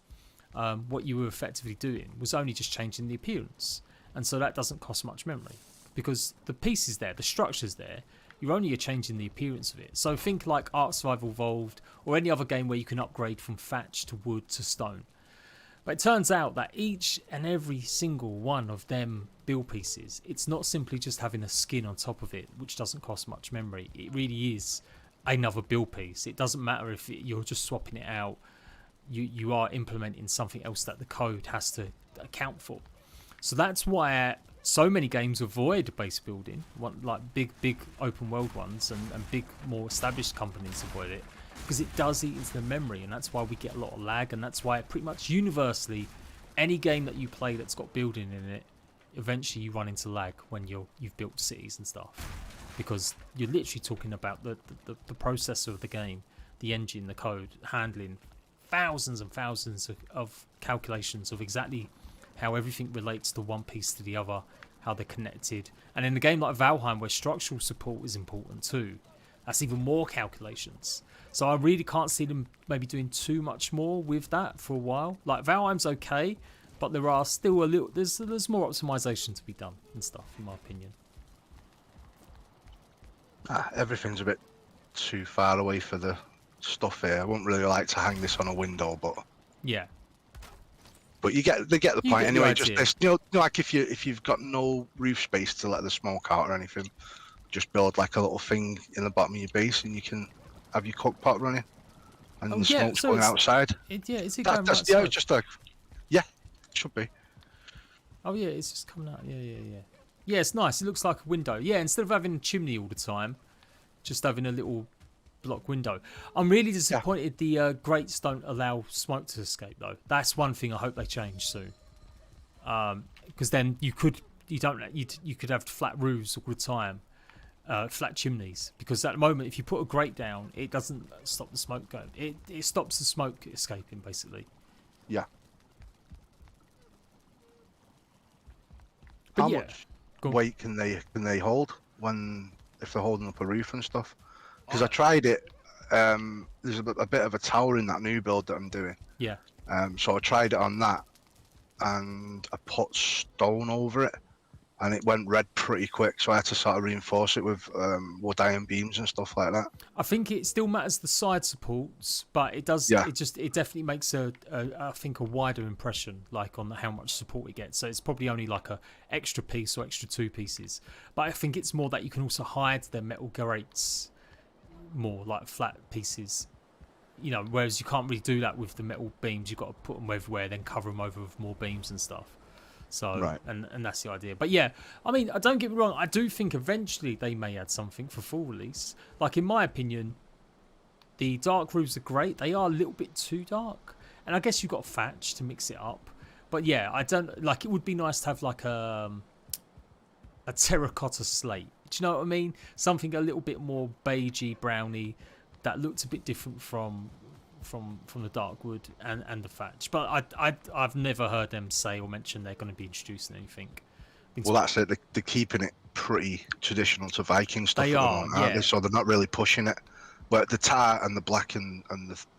what you were effectively doing was only just changing the appearance, and so that doesn't cost much memory because the pieces there, the structures there, you're only changing the appearance of it. So think like Ark Survival Evolved or any other game where you can upgrade from thatch to wood to stone. But it turns out that each and every single one of them build pieces, it's not simply just having a skin on top of it, which doesn't cost much memory. It really is another build piece. It doesn't matter if you're just swapping it out. You are implementing something else that the code has to account for. So that's why so many games avoid base building, like big open world ones, and big more established companies avoid it, because it does eat into the memory, and that's why we get a lot of lag, and that's why pretty much universally any game that you play that's got building in it, eventually you run into lag when you've built cities and stuff, because you're literally talking about the processor of the game, the engine, the code, handling thousands and thousands of calculations of exactly how everything relates to one piece to the other, how they're connected. And in a game like Valheim, where structural support is important too, that's even more calculations. So I really can't see them maybe doing too much more with that for a while. Like Valheim's okay, but there are still there's more optimization to be done and stuff, in my opinion. Everything's a bit too far away for the stuff here. I wouldn't really like to hang this on a window, but yeah. But they get the point anyway. Just this, like if you've got no roof space to let the smoke out or anything, just build like a little thing in the bottom of your base, and you can have your cook pot running, and the smoke's going outside. Is it going right? Yeah, it's just like, yeah, it should be. Oh yeah, it's just coming out. Yeah. Yeah, it's nice. It looks like a window. Yeah, instead of having a chimney all the time, just having a little block window. I'm really disappointed the grates don't allow smoke to escape though. That's one thing I hope they change soon. Because then you could have flat roofs all the time, flat chimneys. Because at the moment, if you put a grate down, it doesn't stop the smoke going. It stops the smoke escaping basically. Yeah. But How much weight can they hold if they're holding up a roof and stuff? Because I tried it. There's a bit of a tower in that new build that I'm doing. Yeah. So I tried it on that, and I put stone over it, and it went red pretty quick. So I had to sort of reinforce it with wood iron beams and stuff like that. I think it still matters the side supports, but it does. Yeah. It definitely makes I think a wider impression, like on how much support it gets. So it's probably only like a extra piece or extra two pieces. But I think it's more that you can also hide their metal grates more, like flat pieces, whereas you can't really do that with the metal beams. You've got to put them everywhere, then cover them over with more beams and stuff. So right. and that's the idea. But yeah, I mean, don't get me wrong, I do think eventually they may add something for full release. Like in my opinion, the dark roofs are great. They are a little bit too dark, and I guess you've got thatch to mix it up. But yeah, I don't like. It would be nice to have like a terracotta slate. Do you know what I mean? Something a little bit more beigey, browny, that looked a bit different from the dark wood and the thatch. But I've never heard them say or mention they're going to be introducing anything. Well, that's it. They're keeping it pretty traditional to Viking stuff. They are, aren't they? So they're not really pushing it. But the tar and the black and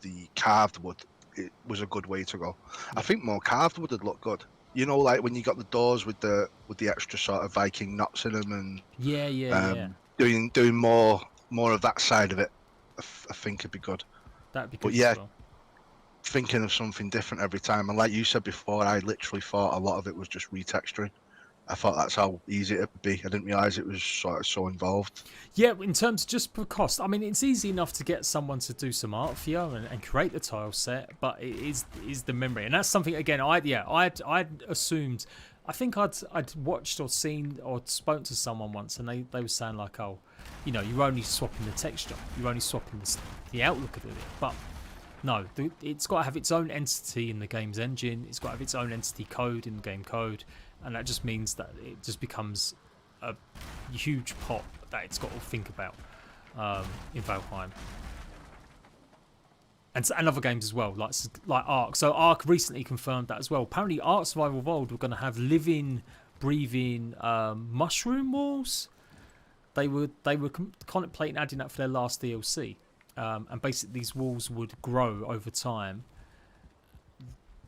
the carved wood, it was a good way to go. Yeah. I think more carved wood would look good. Like when you got the doors with the extra sort of Viking knots in them, and doing more of that side of it, I think it'd be good. That'd be good. But yeah, thinking of something different every time, and like you said before, I literally thought a lot of it was just retexturing. I thought that's how easy it would be. I didn't realise it was so involved. Yeah, in terms of just for cost, I mean, it's easy enough to get someone to do some art for you and create the tile set, but it is the memory, and that's something again. I'd assumed. I think I'd watched or seen or spoken to someone once, and they were saying like, oh, you're only swapping the texture, you're only swapping the outlook of it, but. No, it's got to have its own entity in the game's engine. It's got to have its own entity code in the game code. And that just means that it just becomes a huge pot that it's got to think about in Valheim. And other games as well, like Ark. So Ark recently confirmed that as well. Apparently Ark Survival Evolved were going to have living, breathing mushroom walls. They were contemplating adding that for their last DLC. And basically these walls would grow over time,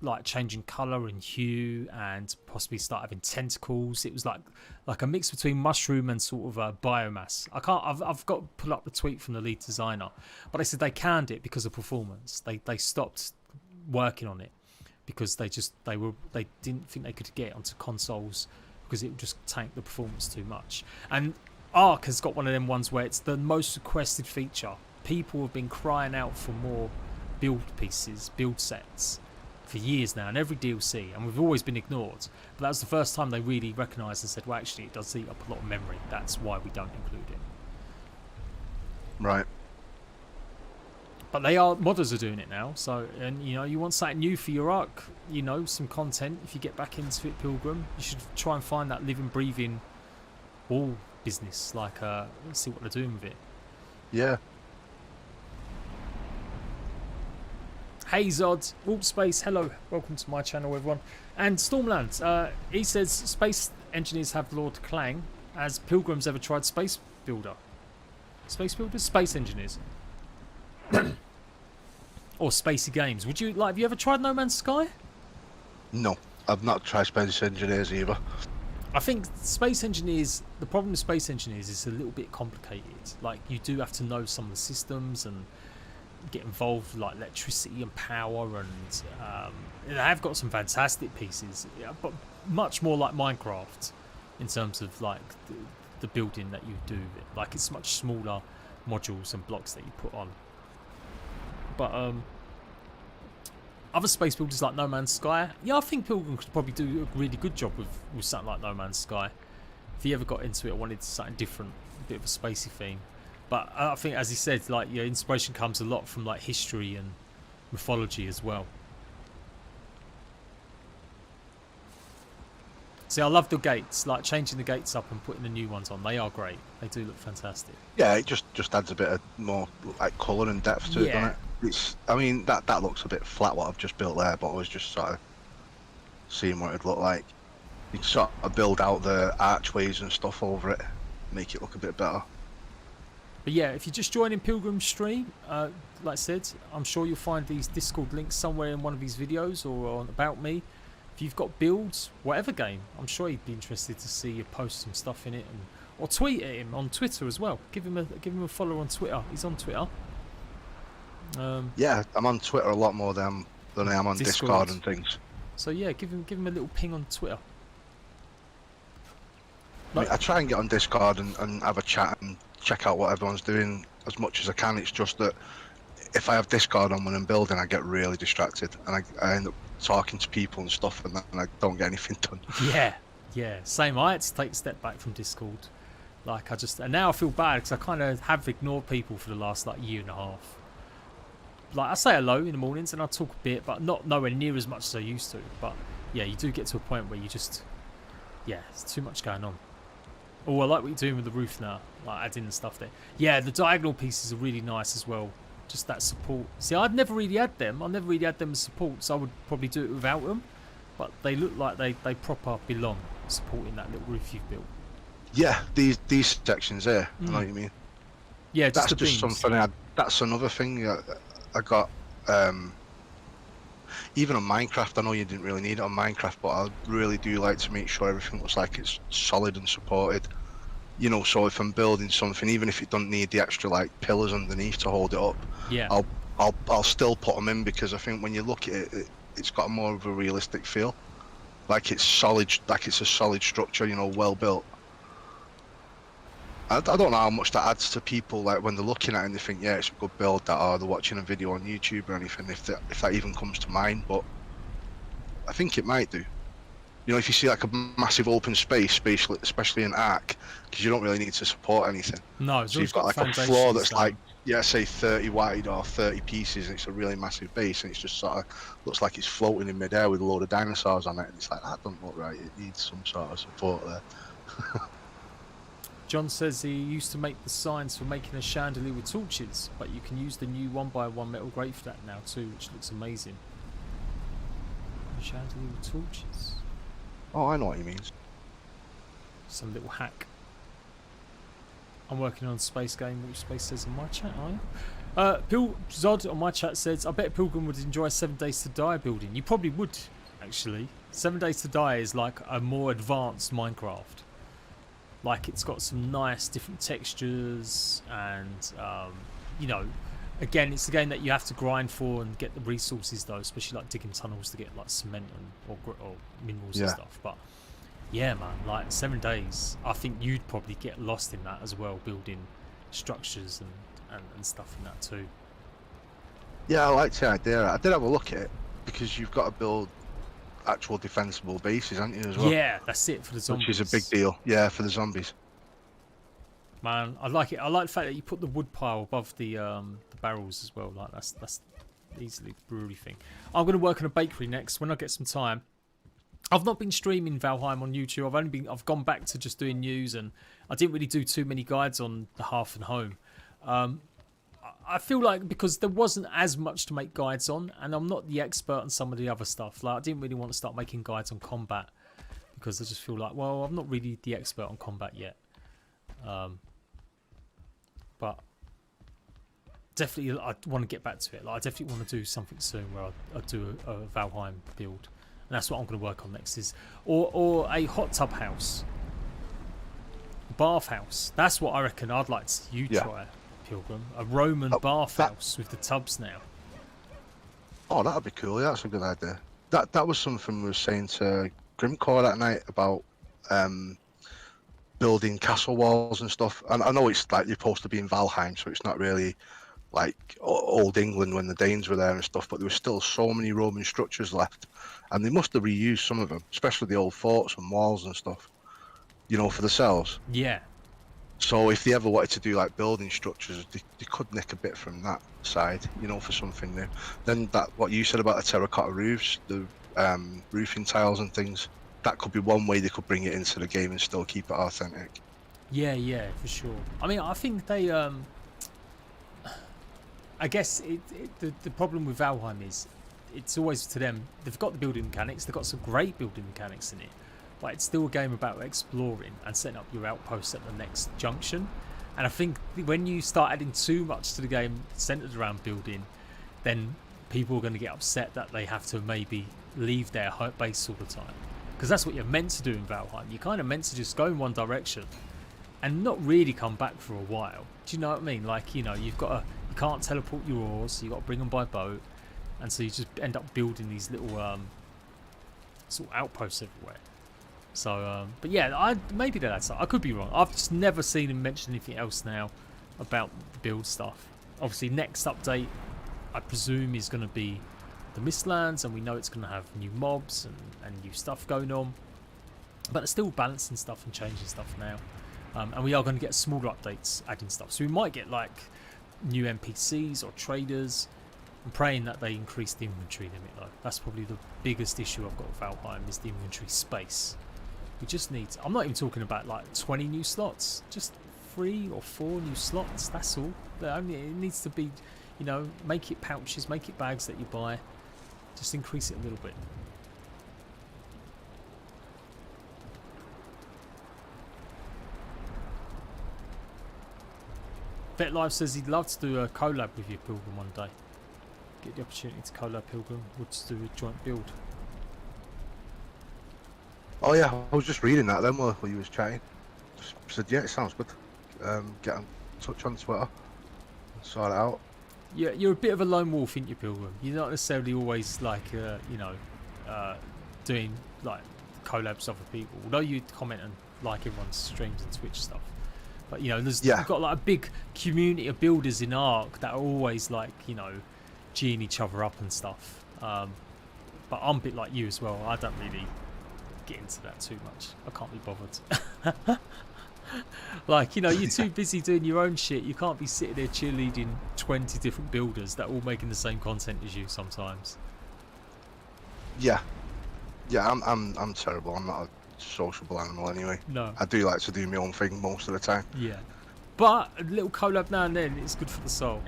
like changing colour and hue, and possibly start having tentacles. It was like a mix between mushroom and sort of a biomass. I've got to pull up the tweet from the lead designer, but they said they canned it because of performance. They stopped working on it because they didn't think they could get it onto consoles because it would just tank the performance too much. And Ark has got one of them ones where it's the most requested feature. People have been crying out for more build sets for years now, and every DLC, and we've always been ignored. But that was the first time they really recognised and said, well, actually, it does eat up a lot of memory. That's why we don't include it. Right. But modders are doing it now. So, and you know, you want something new for your arc, you know, some content. If you get back into it, Pilgrim, you should try and find that living, breathing wall business. Like, let's see what they're doing with it. Yeah. Hey Zod, Warp Space, hello, welcome to my channel, everyone. And Stormland, he says space engineers have Lord Clang. Has Pilgrims ever tried Space Builder? Space Builders? Space engineers. Or Spacey Games. Would you like? Have you ever tried No Man's Sky? No, I've not tried space engineers either. I think space engineers. The problem with space engineers is a little bit complicated. Like you do have to know some of the systems and get involved with like electricity and power, and they have got some fantastic pieces. Yeah, but much more like Minecraft in terms of like the building that you do. Like it's much smaller modules and blocks that you put on. But other space builders like No Man's Sky, yeah, I think Pilgrim could probably do a really good job with something like No Man's Sky. If he ever got into it or wanted something different, a bit of a spacey theme. But I think, as he said, like your inspiration comes a lot from like history and mythology as well. See, I love the gates, like changing the gates up and putting the new ones on. They are great. They do look fantastic. Yeah, it just adds a bit of more like colour and depth to it, doesn't it? I mean, that looks a bit flat what I've just built there, but I was just sort of seeing what it'd look like. You can sort of build out the archways and stuff over it, make it look a bit better. But yeah, if you're just joining Pilgrim's stream, like I said, I'm sure you'll find these Discord links somewhere in one of these videos or on About Me. If you've got builds, whatever game, I'm sure he'd be interested to see you post some stuff in it, or tweet at him on Twitter as well. Give him a follow on Twitter. He's on Twitter. Yeah, I'm on Twitter a lot more than I am on Discord and things. So yeah, give him a little ping on Twitter. I mean, I try and get on Discord and have a chat and check out what everyone's doing as much as I can. It's just that if I have Discord on when I'm building, I get really distracted and I end up talking to people and stuff, and I don't get anything done. Yeah, same. I had to take a step back from Discord. Like and now I feel bad because I kind of have ignored people for the last like year and a half. Like I say hello in the mornings and I talk a bit, but not nowhere near as much as I used to. But yeah, you do get to a point where you just, yeah, it's too much going on. Oh, I like what you're doing with the roof now, like adding the stuff there. Yeah, the diagonal pieces are really nice as well. Just that support. See, I'd never really had them. I never really had them as support, so I would probably do it without them. But they look like they proper belong, supporting that little roof you've built. Yeah, these sections there. I know what you mean. Yeah, that's just something. That's another thing I got. Even on Minecraft, I know you didn't really need it on Minecraft, but I really do like to make sure everything looks like it's solid and supported. You know, so if I'm building something, even if it doesn't need the extra like pillars underneath to hold it up, yeah, I'll still put them in, because I think when you look at it, it's got more of a realistic feel. Like it's solid, like it's a solid structure, you know, well built. I don't know how much that adds to people, like when they're looking at it and they think, yeah, it's a good build, that, or they're watching a video on YouTube or anything, if that even comes to mind, but I think it might do. You know, if you see like a massive open space, especially in Arc, because you don't really need to support anything. No, so you've got like a floor that's like, yeah, say 30 wide or 30 pieces, and it's a really massive base, and it's just sort of looks like it's floating in midair with a load of dinosaurs on it, and it's like, that doesn't look right, it needs some sort of support there. John says he used to make the signs for making a chandelier with torches, but you can use the new 1x1 metal grate for that now too, which looks amazing. A chandelier with torches. Oh, I know what he means. Some little hack. I'm working on a space game, which Space says in my chat, are you? Zod on my chat says, I bet Pilgrim would enjoy 7 Days to Die building. You probably would, actually. 7 Days to Die is like a more advanced Minecraft. Like it's got some nice different textures, and you know, again, it's a game that you have to grind for and get the resources though, especially like digging tunnels to get like cement and or minerals and stuff. But yeah, man, like 7 days, I think you'd probably get lost in that as well, building structures and stuff in that too. Yeah, I liked the idea. I did have a look at it, because you've got to build actual defensible bases, aren't you, as well? Yeah, that's it, for the zombies. Which is a big deal, yeah, for the zombies. Man, I like it. I like the fact that you put the wood pile above the barrels as well. Like that's easily the brewery thing. I'm going to work on a bakery next when I get some time. I've not been streaming Valheim on YouTube. I've gone back to just doing news, and I didn't really do too many guides on the Hearth and Home. I feel like because there wasn't as much to make guides on, and I'm not the expert on some of the other stuff. Like I didn't really want to start making guides on combat because I just feel like, well, I'm not really the expert on combat yet. But definitely, I want to get back to it. Like I definitely want to do something soon where I do a Valheim build. And that's what I'm going to work on next is or a hot tub house, bath house. That's what I reckon I'd like to try, Pilgrim. A Roman bath house with the tubs now. Oh, that'd be cool. Yeah, that's a good idea. That was something we were saying to Grimcore that night about building castle walls and stuff. And I know it's like you're supposed to be in Valheim, so it's not really like old England when the Danes were there and stuff, but there were still so many Roman structures left, and they must have reused some of them, especially the old forts and walls and stuff, you know, for themselves. Yeah. So if they ever wanted to do like building structures, they could nick a bit from that side, you know, for something new. Then that what you said about the terracotta roofs, the roofing tiles and things, that could be one way they could bring it into the game and still keep it authentic. Yeah, for sure. I mean, I think they I guess the problem with Valheim is it's always to them, they've got the building mechanics, they've got some great building mechanics in it, but it's still a game about exploring and setting up your outposts at the next junction. And I think when you start adding too much to the game centered around building, then people are going to get upset that they have to maybe leave their base all the time, because that's what you're meant to do in Valheim. You're kind of meant to just go in one direction and not really come back for a while. Do you know what I mean? Like, you know, you can't teleport your ores, so you got to bring them by boat, and so you just end up building these little sort of outposts everywhere. So, but yeah, maybe that's. I could be wrong. I've just never seen him mention anything else now about the build stuff. Obviously, next update, I presume, is going to be the Mistlands, and we know it's going to have new mobs and new stuff going on. But it's still balancing stuff and changing stuff now. And we are going to get smaller updates adding stuff. So we might get like new NPCs or traders. I'm praying that they increase the inventory limit though. That's probably the biggest issue I've got with Valheim, is the inventory space. We just need, I'm not even talking about like 20 new slots, just 3 or 4 new slots, that's all. It needs to be, you know, make it pouches, make it bags that you buy. Just increase it a little bit. VetLive says he'd love to do a collab with you, Pilgrim, one day. Get the opportunity to collab, Pilgrim. Would just do a joint build. Oh yeah, I was just reading that then while you was chatting. Just said, yeah, it sounds good. Get in touch on Twitter. Sort it out. Yeah, you're a bit of a lone wolf, ain't you, Pilgrim? You're not necessarily always like, you know, doing like collabs with other people. Although you comment and like everyone's streams and Twitch stuff. But you know, you've got like a big community of builders in Ark that are always like, you know, geeing each other up and stuff. But I'm a bit like you as well. I don't really get into that too much. I can't be bothered. Like, you know, you're too busy doing your own shit. You can't be sitting there cheerleading 20 different builders that are all making the same content as you sometimes. Yeah, I'm terrible. I'm not a sociable animal anyway. No, I do like to do my own thing most of the time. Yeah, but a little collab now and then, it's good for the soul.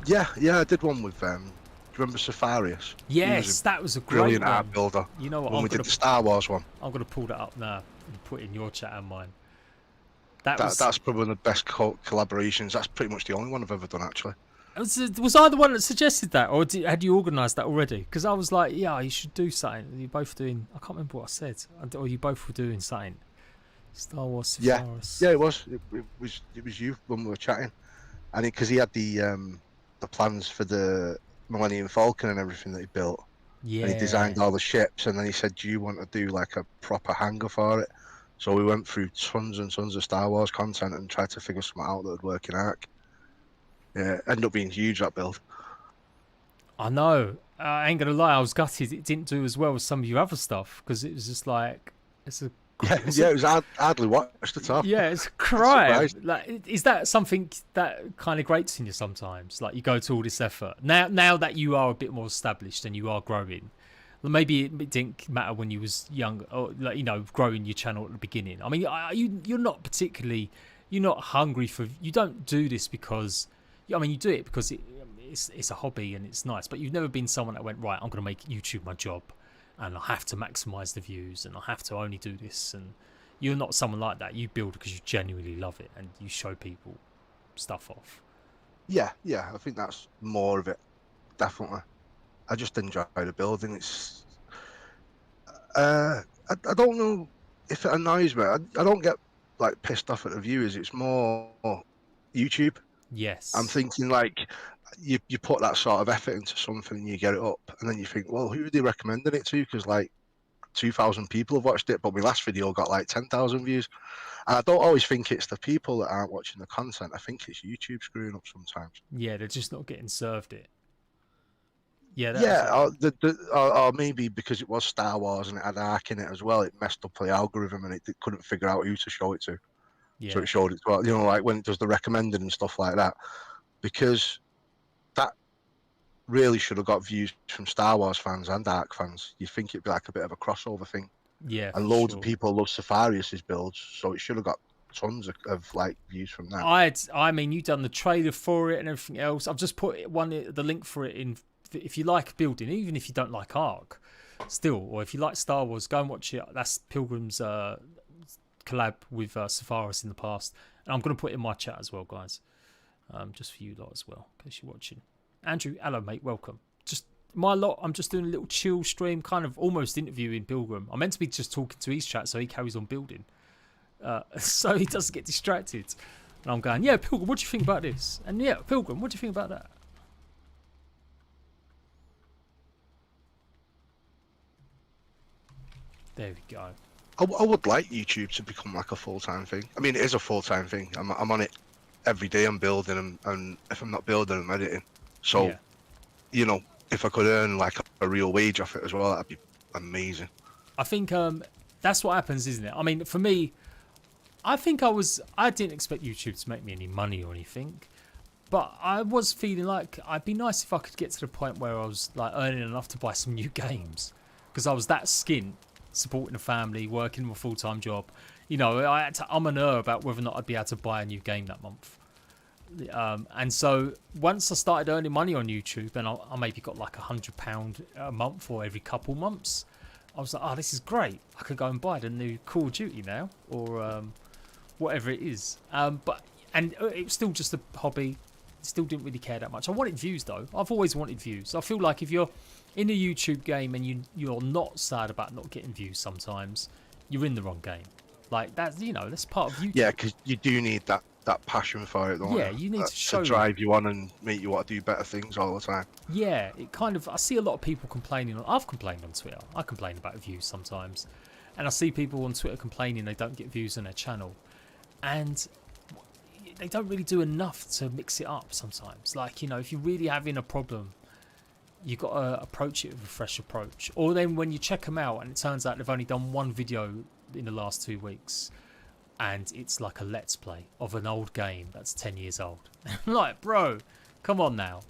Yeah, I did one with do you remember Safarius? Yes, that was a great brilliant one. art builder. You know what? When we did the Star Wars one. I'm gonna pull that up now and put it in your chat and mine. That's probably the best collaborations. That's pretty much the only one I've ever done, actually. Was I the one that suggested that, or had you organised that already? Because I was like, yeah, you should do something. You're both doing, I can't remember what I said, or you both were doing something. Star Wars Safarius. Yeah, it was you when we were chatting, and because he had the plans for the Millennium Falcon and everything that he built. Yeah. And he designed all the ships, and then he said, "Do you want to do like a proper hangar for it?" So we went through tons and tons of Star Wars content and tried to figure something out that would work in Ark. Yeah, ended up being huge, that build. I know. I ain't gonna lie, I was gutted it didn't do as well as some of your other stuff, because it was just like, it's a Yeah, yeah, it was hardly watched at all. Yeah, it's a crime. Like, is that something that kind of grates in you sometimes? Like, you go to all this effort now that you are a bit more established and you are growing. Well, maybe it didn't matter when you was young, or like, you know, growing your channel at the beginning. I mean, you're not particularly, you're not hungry for. You don't do this because, I mean, you do it because it's a hobby and it's nice. But you've never been someone that went, right, I'm going to make YouTube my job, and I have to maximize the views, and I have to only do this. And you're not someone like that. You build because you genuinely love it, and you show people stuff off. Yeah, yeah, I think that's more of it, definitely. I just enjoy the building. It's, I don't know if it annoys me. I don't get like pissed off at the viewers. It's more YouTube. Yes. I'm thinking like you put that sort of effort into something and you get it up, and then you think, well, who are they recommending it to? Because like 2,000 people have watched it, but my last video got like 10,000 views. And I don't always think it's the people that aren't watching the content. I think it's YouTube screwing up sometimes. Yeah, they're just not getting served it. Yeah, Yeah, or maybe because it was Star Wars and it had Ark in it as well, it messed up the algorithm and it couldn't figure out who to show it to. Yeah. So it showed it to, you know, like when it does the recommended and stuff like that. Because that really should have got views from Star Wars fans and Ark fans. You'd think it'd be like a bit of a crossover thing. Yeah, and loads of people love Safarius's builds, so it should have got tons of like views from that. I mean, you've done the trailer for it and everything else. I've just put the link for it in. If you like building, even if you don't like Ark, still, or if you like Star Wars, go and watch it. That's Pilgrim's collab with Safaris in the past, and I'm going to put it in my chat as well, guys, just for you lot as well, in case you're watching. Andrew, hello mate, welcome. Just my lot, I'm just doing a little chill stream, kind of almost interviewing Pilgrim. I'm meant to be just talking to his chat so he carries on building, so he doesn't get distracted. And I'm going, yeah, Pilgrim, what do you think about this? And yeah, Pilgrim, what do you think about that? There we go. I would like YouTube to become like a full-time thing. I mean, it is a full-time thing. I'm on it every day. I'm building and if I'm not building, I'm editing. So, yeah. You know, if I could earn like a real wage off it as well, that'd be amazing. I think that's what happens, isn't it? I mean, for me, I think I didn't expect YouTube to make me any money or anything, but I was feeling like it'd be nice if I could get to the point where I was like earning enough to buy some new games, because I was that skint, supporting a family, working a full-time job. You know, I had to and about whether or not I'd be able to buy a new game that month. And so once I started earning money on YouTube, and I maybe got like £100 a month or every couple months, I was like, oh, this is great. I could go and buy the new Call of Duty now, or whatever it is. And it was still just a hobby. Still didn't really care that much. I wanted views though. I've always wanted views. I feel like if you're in a YouTube game and you're not sad about not getting views sometimes, you're in the wrong game. Like that's, you know, that's part of YouTube. Yeah, because you do need that passion for it, don't you? Yeah, you need to drive you on and make you want to do better things all the time. Yeah, it kind of, I see a lot of people complaining. I've complained on Twitter. I complain about views sometimes, and I see people on Twitter complaining they don't get views on their channel, and they don't really do enough to mix it up sometimes. Like, you know, if you're really having a problem, you've got to approach it with a fresh approach. Or then when you check them out and it turns out they've only done one video in the last 2 weeks, and it's like a let's play of an old game that's 10 years old. Like, bro, come on now.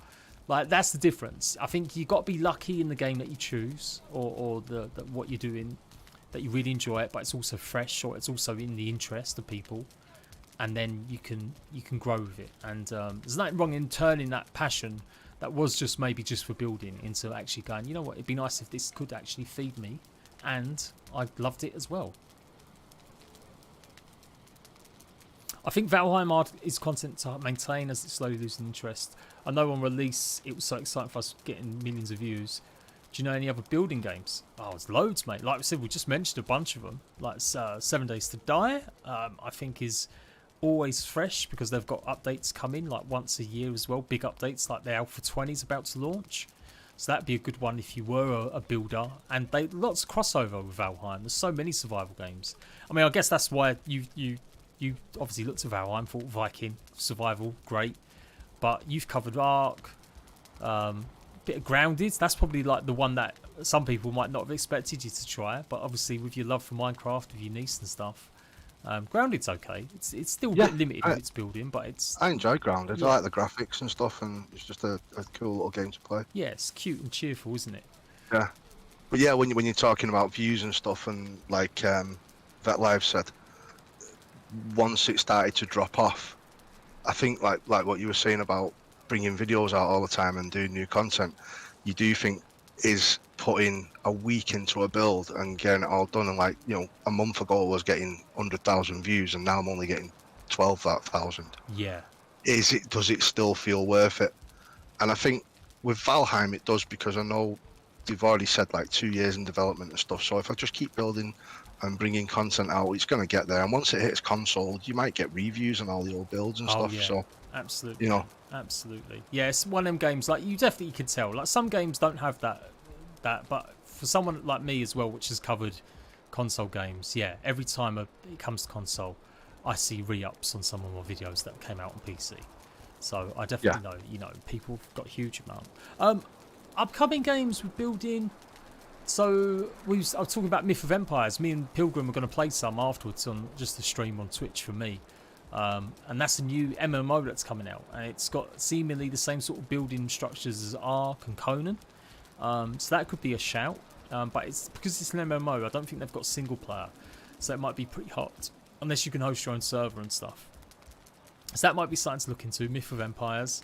Like, that's the difference. I think you got to be lucky in the game that you choose, or the what you're doing, that you really enjoy it, but it's also fresh, or it's also in the interest of people, and then you can grow with it. And there's nothing wrong in turning that passion that was just maybe just for building into actually going, you know what, it'd be nice if this could actually feed me, and I loved it as well. I think Valheim is content to maintain as it's slowly losing interest. I know on release it was so exciting for us getting millions of views. Do you know any other building games? Oh, there's loads, mate. Like I said, we just mentioned a bunch of them. Like 7 Days to Die, I think is always fresh because they've got updates coming like once a year as well. Big updates, like the Alpha 20 is about to launch. So that'd be a good one if you were a builder. And lots of crossover with Valheim. There's so many survival games. I mean, I guess that's why you obviously looked at Valheim, thought Viking, survival, great. But you've covered Ark, bit of Grounded. That's probably like the one that some people might not have expected you to try, but obviously with your love for Minecraft, with your niece and stuff, Grounded's okay. It's still a bit limited with its building, but it's. I enjoy Grounded. Yeah. I like the graphics and stuff, and it's just a cool little game to play. Yeah, it's cute and cheerful, isn't it? Yeah, but yeah, when you're talking about views and stuff, and like Vet Live said, once it started to drop off, I think like what you were saying about bringing videos out all the time and doing new content, you do think is putting a week into a build and getting it all done, and like, you know, a month ago I was getting 100,000 views and now I'm only getting 12,000. Yeah. Does it still feel worth it? And I think with Valheim it does, because I know they've already said like 2 years in development and stuff, so if I just keep building and bringing content out, it's going to get there, and once it hits console you might get reviews on all the old builds and stuff. Yeah. So Absolutely. you know, absolutely. Yeah, it's one of them games, like, you definitely can tell. Like, some games don't have that, but for someone like me as well, which has covered console games, yeah, every time it comes to console, I see re-ups on some of my videos that came out on PC. So I definitely know, you know, people have got a huge amount. Upcoming games with building. So I was talking about Myth of Empires. Me and Pilgrim are going to play some afterwards on just the stream on Twitch for me. And that's a new MMO that's coming out, and it's got seemingly the same sort of building structures as Ark and Conan. So that could be a shout, but it's because it's an MMO, I don't think they've got single player, so it might be pretty hot unless you can host your own server and stuff. So that might be something to look into. Myth of Empires.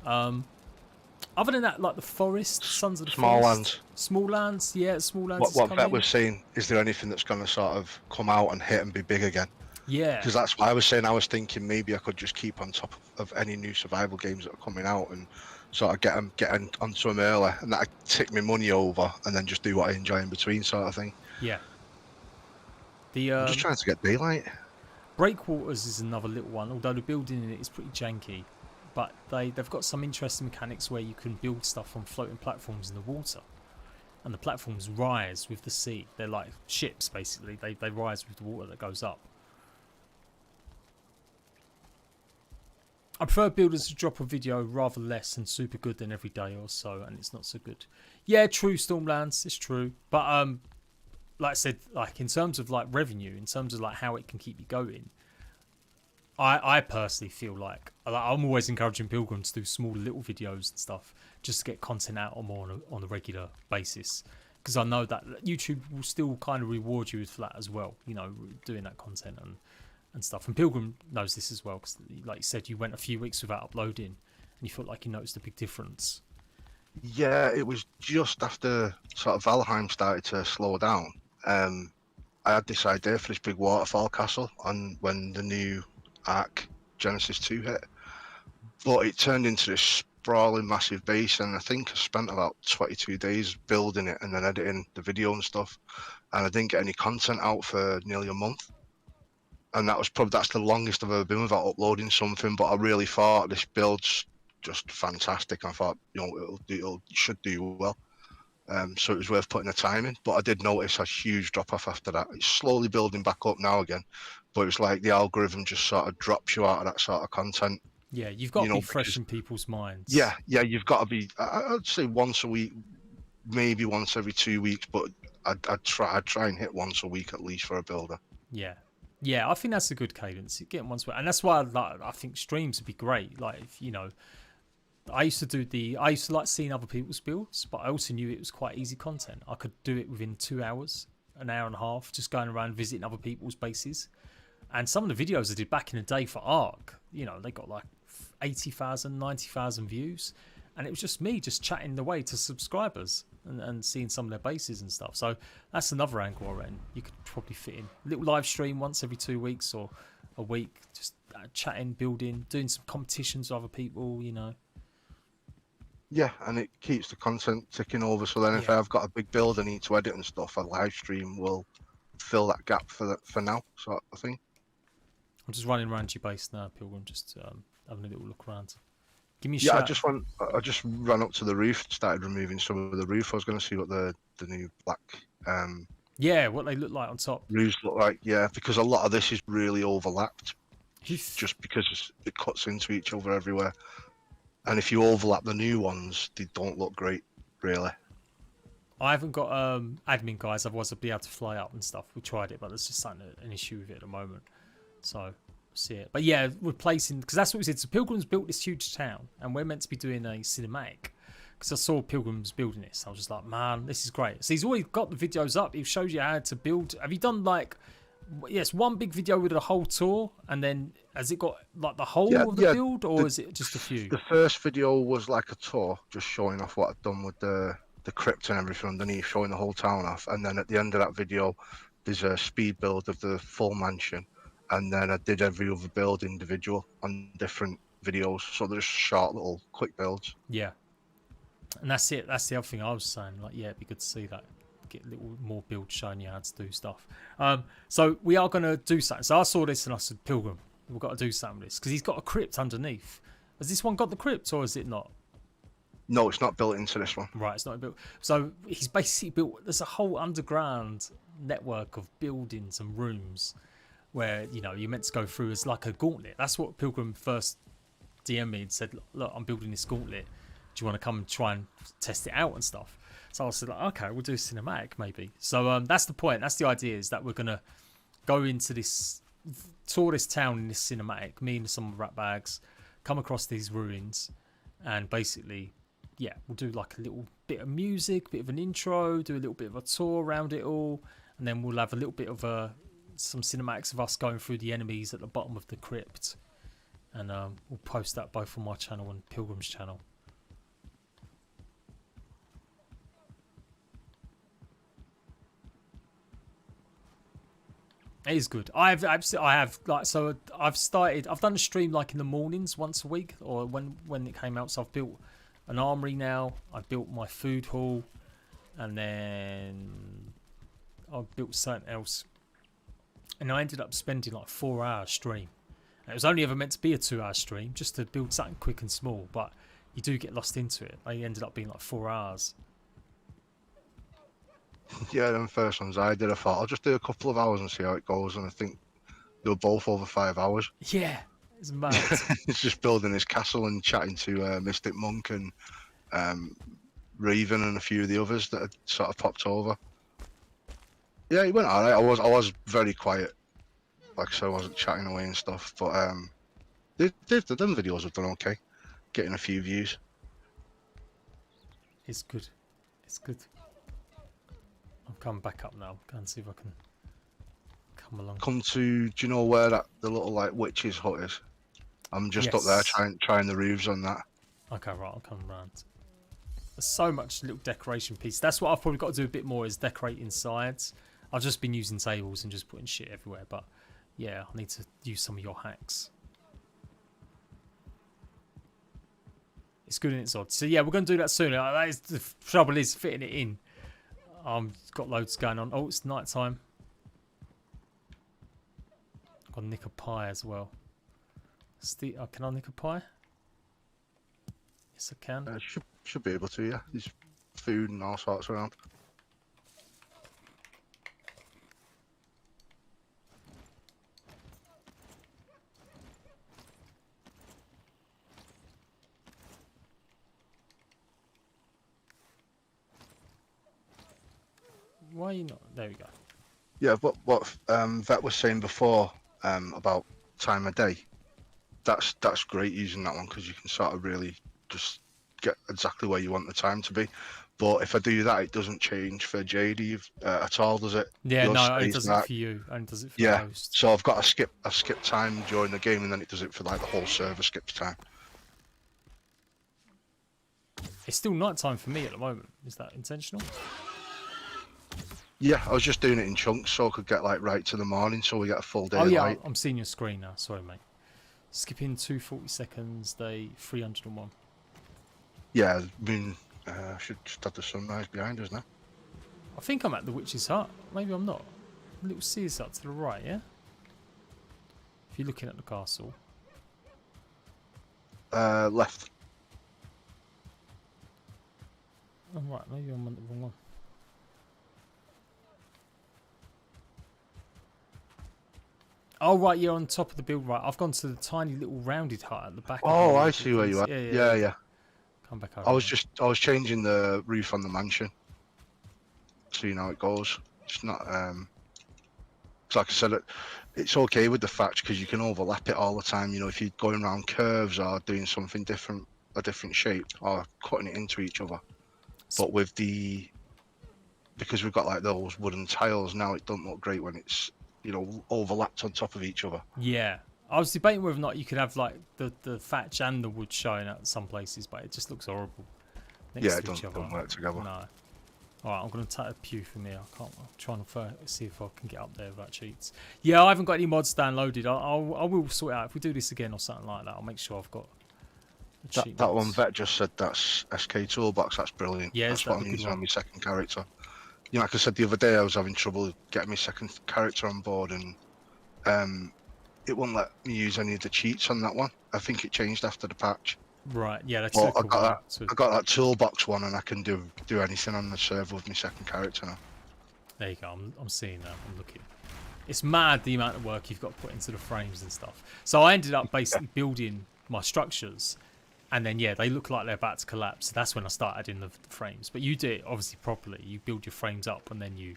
Other than that, like the Forest, Sons of the Small Forest, Lands. Small Lands, yeah, Small Lands. What Vet was saying, is there anything that's going to sort of come out and hit and be big again? Yeah, because that's what I was saying. I was thinking maybe I could just keep on top of any new survival games that are coming out and sort of get onto them early, and that I tick my money over and then just do what I enjoy in between, sort of thing. yeah. I'm just trying to get daylight. Breakwaters is another little one, although the building in it is pretty janky, but they've got some interesting mechanics where you can build stuff on floating platforms in the water, and the platforms rise with the sea. They're like ships, basically. They rise with the water that goes up. I prefer builders to drop a video rather less than super good than every day or so, and it's not so good. Yeah, true, Stormlands, it's true. But like I said, like in terms of like revenue, in terms of like how it can keep you going, I personally feel like I'm always encouraging Pilgrim to do smaller little videos and stuff just to get content out more on a regular basis, because I know that YouTube will still kind of reward you for that as well, you know, doing that content and stuff. And Pilgrim knows this as well, because like you said, you went a few weeks without uploading and you felt like you noticed a big difference. Yeah, it was just after sort of Valheim started to slow down. I had this idea for this big waterfall castle on when the new Arc Genesis 2 hit, but it turned into this sprawling massive base, and I think I spent about 22 days building it and then editing the video and stuff, and I didn't get any content out for nearly a month. And that's the longest I've ever been without uploading something. But I really thought this build's just fantastic. I thought, you know, it should do well. So it was worth putting the time in. But I did notice a huge drop off after that. It's slowly building back up now again, but it's like the algorithm just sort of drops you out of that sort of content. Yeah, you've got to be fresh in people's minds. Yeah, you've got to be. I'd say once a week, maybe once every 2 weeks, but I'd try and hit once a week at least for a builder. Yeah, I think that's a good cadence. Getting once, and that's why I think streams would be great. Like, if, you know, I used to like seeing other people's builds, but I also knew it was quite easy content. I could do it within 2 hours, an hour and a half, just going around visiting other people's bases. And some of the videos I did back in the day for Ark, you know, they got like 80,000, 90,000 views, and it was just me just chatting away to subscribers and seeing some of their bases and stuff. So that's another angle I reckon you could probably fit in. A little live stream once every 2 weeks or a week, just chatting, building, doing some competitions with other people, you know. Yeah, and it keeps the content ticking over. So then if I've got a big build I need to edit and stuff, a live stream will fill that gap for now, sort of thing. I'm just running around your base now, Pilgrim, just having a little look around. Give me a shout. I just ran up to the roof, started removing some of the roof. I was going to see what the new black what they look like on top. roofs look like. Yeah, because a lot of this is really overlapped, just because it cuts into each other everywhere. And if you overlap the new ones, they don't look great, really. I haven't got admin guys, otherwise I'd be able to fly up and stuff. We tried it, but there's just something, an issue with it at the moment. So, see it. But yeah, replacing, because that's what we said. So Pilgrims built this huge town, and we're meant to be doing a cinematic. Because I saw Pilgrims building this. I was just like, man, this is great. So he's already got the videos up. He shows you how to build. Have you done like, yes, one big video with a whole tour, and then has it got like the whole of the build, or is it just a few? The first video was like a tour, just showing off what I've done with the crypt and everything underneath, showing the whole town off. And then at the end of that video, there's a speed build of the full mansion. And then I did every other build individual on different videos. So there's short little quick builds. Yeah. And that's it. That's the other thing I was saying. Like, yeah, it'd be good to see that. Get a little more build showing you how to do stuff. So we are going to do something. So I saw this and I said, Pilgrim, we've got to do something with this. Because he's got a crypt underneath. Has this one got the crypt or is it not? No, it's not built into this one. Right, it's not built. So he's basically built, there's a whole underground network of buildings and rooms where, you know, you're meant to go through as like a gauntlet. That's what Pilgrim first DM'd me and said, look, I'm building this gauntlet. Do you want to come and try and test it out and stuff? So I said, like, okay, we'll do a cinematic maybe. So that's the point. That's the idea, is that we're going to go into this, tour this town in this cinematic, me and some rat bags, come across these ruins, and basically, yeah, we'll do like a little bit of music, bit of an intro, do a little bit of a tour around it all, and then we'll have a little bit of some cinematics of us going through the enemies at the bottom of the crypt. And we'll post that both on my channel and Pilgrim's channel. It is good. I've like, so I've done a stream like in the mornings once a week, or when it came out. So I've built an armory now. I built my food hall, and then I've built something else. And I ended up spending like 4 hours stream. And it was only ever meant to be a 2-hour stream, just to build something quick and small. But you do get lost into it. I ended up being like 4 hours. Yeah, them first ones I did, I thought I'll just do a couple of hours and see how it goes, and I think they were both over 5 hours. Yeah, it's mad. It's just building this castle and chatting to Mystic Monk and Raven and a few of the others that had sort of popped over. Yeah, it went alright. I was very quiet, like so I wasn't chatting away and stuff. But them videos have done okay, getting a few views. It's good. It's good. I'm coming back up now. Go and see if I can come along. Come to, do you know where the little like witch's hut is? I'm just up there trying the roofs on that. Okay, right, I'll come around. There's so much little decoration piece. That's what I've probably got to do a bit more, is decorating sides. I've just been using tables and just putting shit everywhere, but yeah, I need to use some of your hacks. It's good and it's odd. So yeah, we're going to do that soon. That is, the trouble is fitting it in. Got loads going on. Oh, it's night time. Got to nick a pie as well. Can I nick a pie? Yes, I can. Should be able to, yeah. There's food and all sorts around. Why are you not? There we go. Yeah, what Vet was saying before about time of day, that's great using that one, because you can sort of really just get exactly where you want the time to be. But if I do that, it doesn't change for JD at all, does it? Yeah, Yours no, it stays does that. it for you, and it does it for Yeah, the host. so I've got to skip time during the game, and then it does it for like the whole server skips time. It's still night time for me at the moment. Is that intentional? Yeah, I was just doing it in chunks so I could get like right to the morning, so we get a full day. Oh yeah, light. I'm seeing your screen now. Sorry, mate. Skipping 240 seconds, day 301. Yeah, I mean, should just have the sunrise behind us now. I think I'm at the witch's hut. Maybe I'm not. Little Sears hut to the right, yeah? If you're looking at the castle. Left. Oh, right, maybe I'm on the wrong one. Oh, right, you're on top of the build, right. I've gone to the tiny little rounded hut at the back. Oh, I see where you are. Yeah. Come back over. I was changing the roof on the mansion, seeing how it goes. It's not like I said, it's okay with the thatch because you can overlap it all the time. You know, if you're going around curves or doing something different, a different shape, or cutting it into each other. But with because we've got like those wooden tiles now, it doesn't look great when it's, you know, overlapped on top of each other. Yeah, I was debating whether or not you could have like the thatch and the wood showing at some places, but it just looks horrible next Yeah, it to each other. don't work together. No. All right, I'm going to take a pew from here. I'm trying to see if I can get up there without cheats. Yeah, I haven't got any mods downloaded. I will sort it out. If we do this again or something like that, I'll make sure I've got that one vet just said that's SK Toolbox. That's brilliant. Yeah, that's what I'm using on my second character. You know, like I said the other day, I was having trouble getting my second character on board, and it wouldn't let me use any of the cheats on that one. I think it changed after the patch. Right. Yeah, that's. Well, I got that toolbox one, and I can do anything on the server with my second character now. There you go. I'm seeing that. I'm looking. It's mad the amount of work you've got to put into the frames and stuff. So I ended up basically building my structures, and then yeah, they look like they're about to collapse. So that's when I start adding the frames. But you do it obviously properly. You build your frames up, and then you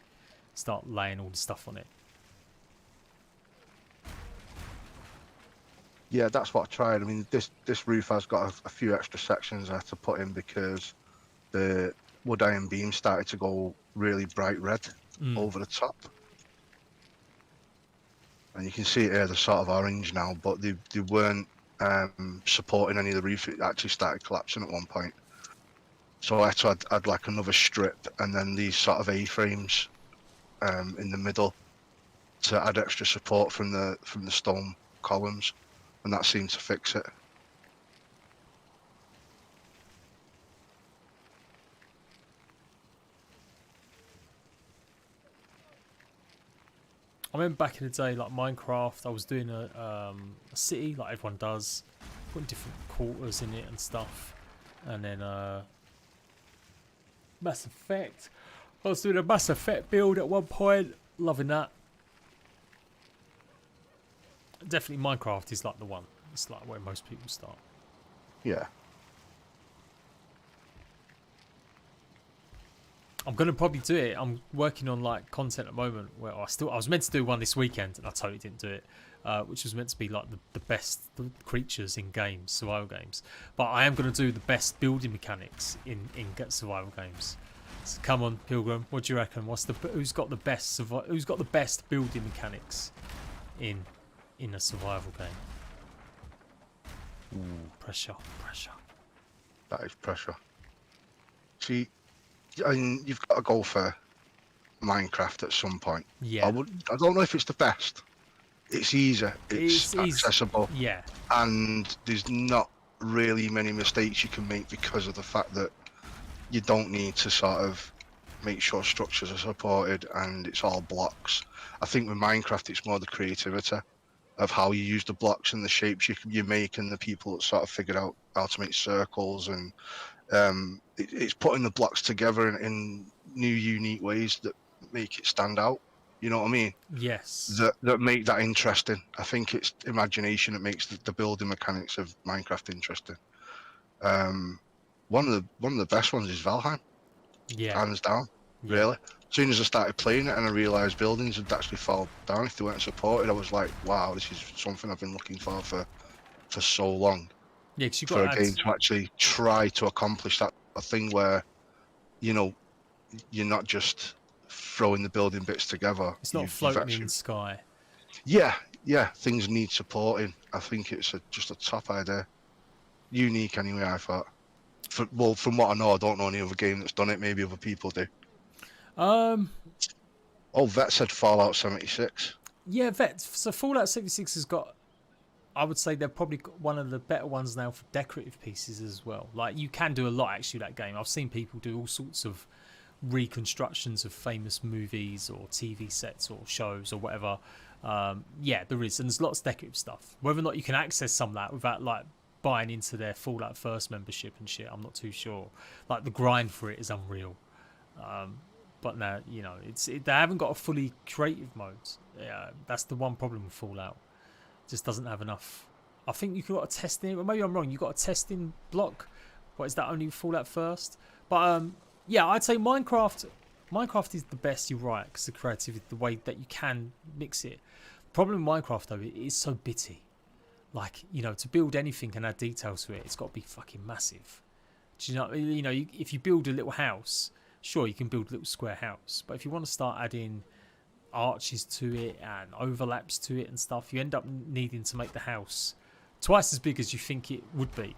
start laying all the stuff on it. Yeah, that's what I tried. I mean, this roof has got a few extra sections I had to put in because the wood iron beam started to go really bright red over the top. And you can see it here, they're sort of orange now, but they weren't supporting any of the roof. It actually started collapsing at one point. So I had to add like another strip and then these sort of A-frames in the middle to add extra support from the stone columns. And that seemed to fix it. I remember back in the day, like Minecraft, I was doing a city like everyone does, putting different quarters in it and stuff. And then Mass Effect. I was doing a Mass Effect build at one point, loving that. Definitely Minecraft is like the one. It's like where most people start. Yeah. I'm gonna probably do it. I'm working on like content at the moment where I was meant to do one this weekend and I totally didn't do it, which was meant to be like the best creatures in games, survival games. But I am gonna do the best building mechanics in survival games. So come on, Pilgrim, what do you reckon? Who's got the best building mechanics in a survival game? Ooh, pressure. That is pressure. See, I mean, you've got to go for Minecraft at some point. Yeah. I don't know if it's the best. It's easier. It's accessible. Yeah. And there's not really many mistakes you can make because of the fact that you don't need to sort of make sure structures are supported and it's all blocks. I think with Minecraft, it's more the creativity of how you use the blocks and the shapes you make, and the people that sort of figured out how to make circles, and it's putting the blocks together in new, unique ways that make it stand out. You know what I mean? Yes. That make that interesting. I think it's imagination that makes the building mechanics of Minecraft interesting. One of the best ones is Valheim. Yeah. Hands down. Yeah. Really. As soon as I started playing it and I realised buildings would actually fall down if they weren't supported, I was like, wow, this is something I've been looking for so long. Yeah, because for a game to actually try to accomplish that thing where, you know, you're not just throwing the building bits together. It's not floating in the sky. Yeah, things need supporting. I think it's just a top idea. Unique anyway, I thought. From what I know, I don't know any other game that's done it. Maybe other people do. Oh, Vet said Fallout 76. Yeah, Vet. So Fallout 76 has got, I would say they're probably one of the better ones now for decorative pieces as well. Like, you can do a lot actually that game. I've seen people do all sorts of reconstructions of famous movies or TV sets or shows or whatever. Yeah, there is, and there's lots of decorative stuff. Whether or not you can access some of that without like buying into their Fallout First membership and shit, I'm not too sure. Like, the grind for it is unreal. But now, you know, they haven't got a fully creative mode. Yeah, that's the one problem with Fallout. It just doesn't have enough. I think you've got a testing, or maybe I'm wrong, you've got a testing block What is that only Fallout first? But yeah, I'd say Minecraft is the best. You're right, because the creativity, the way that you can mix it. The problem with Minecraft though, it is so bitty. Like, you know, to build anything and add details to it, it's got to be fucking massive. Do you know? You know, if you build a little house, sure, you can build a little square house, but if you want to start adding arches to it and overlaps to it and stuff, you end up needing to make the house twice as big as you think it would be,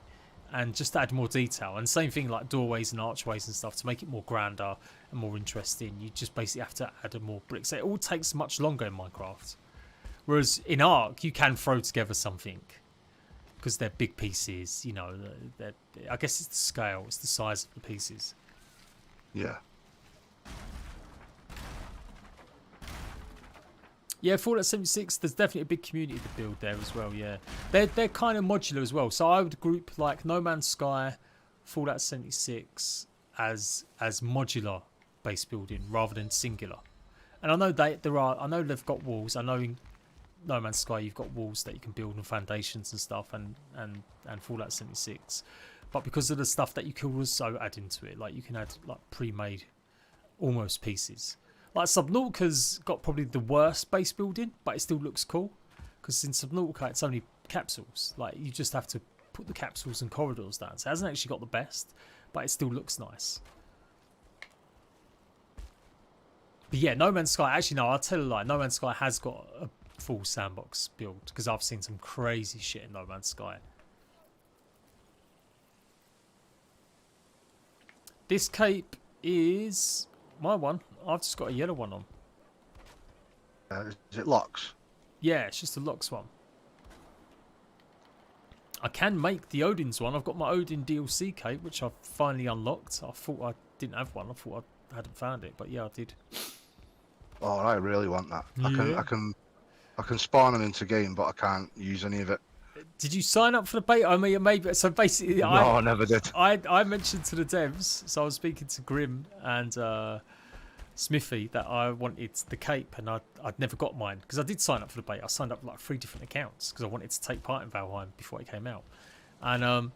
and just add more detail. And same thing like doorways and archways and stuff, to make it more grander and more interesting, you just basically have to add more bricks. So it all takes much longer in Minecraft, whereas in Ark you can throw together something because they're big pieces, you know. I guess it's the scale, it's the size of the pieces. Yeah. Yeah, Fallout 76, there's definitely a big community to build there as well, yeah. They're kind of modular as well. So I would group like No Man's Sky, Fallout 76 as modular base building rather than singular. And I know I know they've got walls. I know in No Man's Sky you've got walls that you can build and foundations and stuff, and Fallout 76. But because of the stuff that you can also add into it, like you can add like pre-made almost pieces. Like Subnautica's got probably the worst base building, but it still looks cool. Because in Subnautica, it's only capsules. Like, you just have to put the capsules and corridors down. So it hasn't actually got the best, but it still looks nice. But yeah, No Man's Sky, actually no, I'll tell you a lie. No Man's Sky has got a full sandbox build, because I've seen some crazy shit in No Man's Sky. This cape is my one. I've just got a yellow one on. Is it locks? Yeah, it's just a locks one. I can make the Odin's one. I've got my Odin DLC cape, which I've finally unlocked. I thought I didn't have one. I thought I hadn't found it, but yeah, I did. Oh, I really want that. Yeah. I can spawn them into game, but I can't use any of it. Did you sign up for the beta? I mean, maybe. So basically, No, I never did. I mentioned to the devs. So I was speaking to Grim and Smithy that I wanted the cape, and I'd never got mine because I did sign up for the beta. I signed up like 3 different accounts because I wanted to take part in Valheim before it came out. And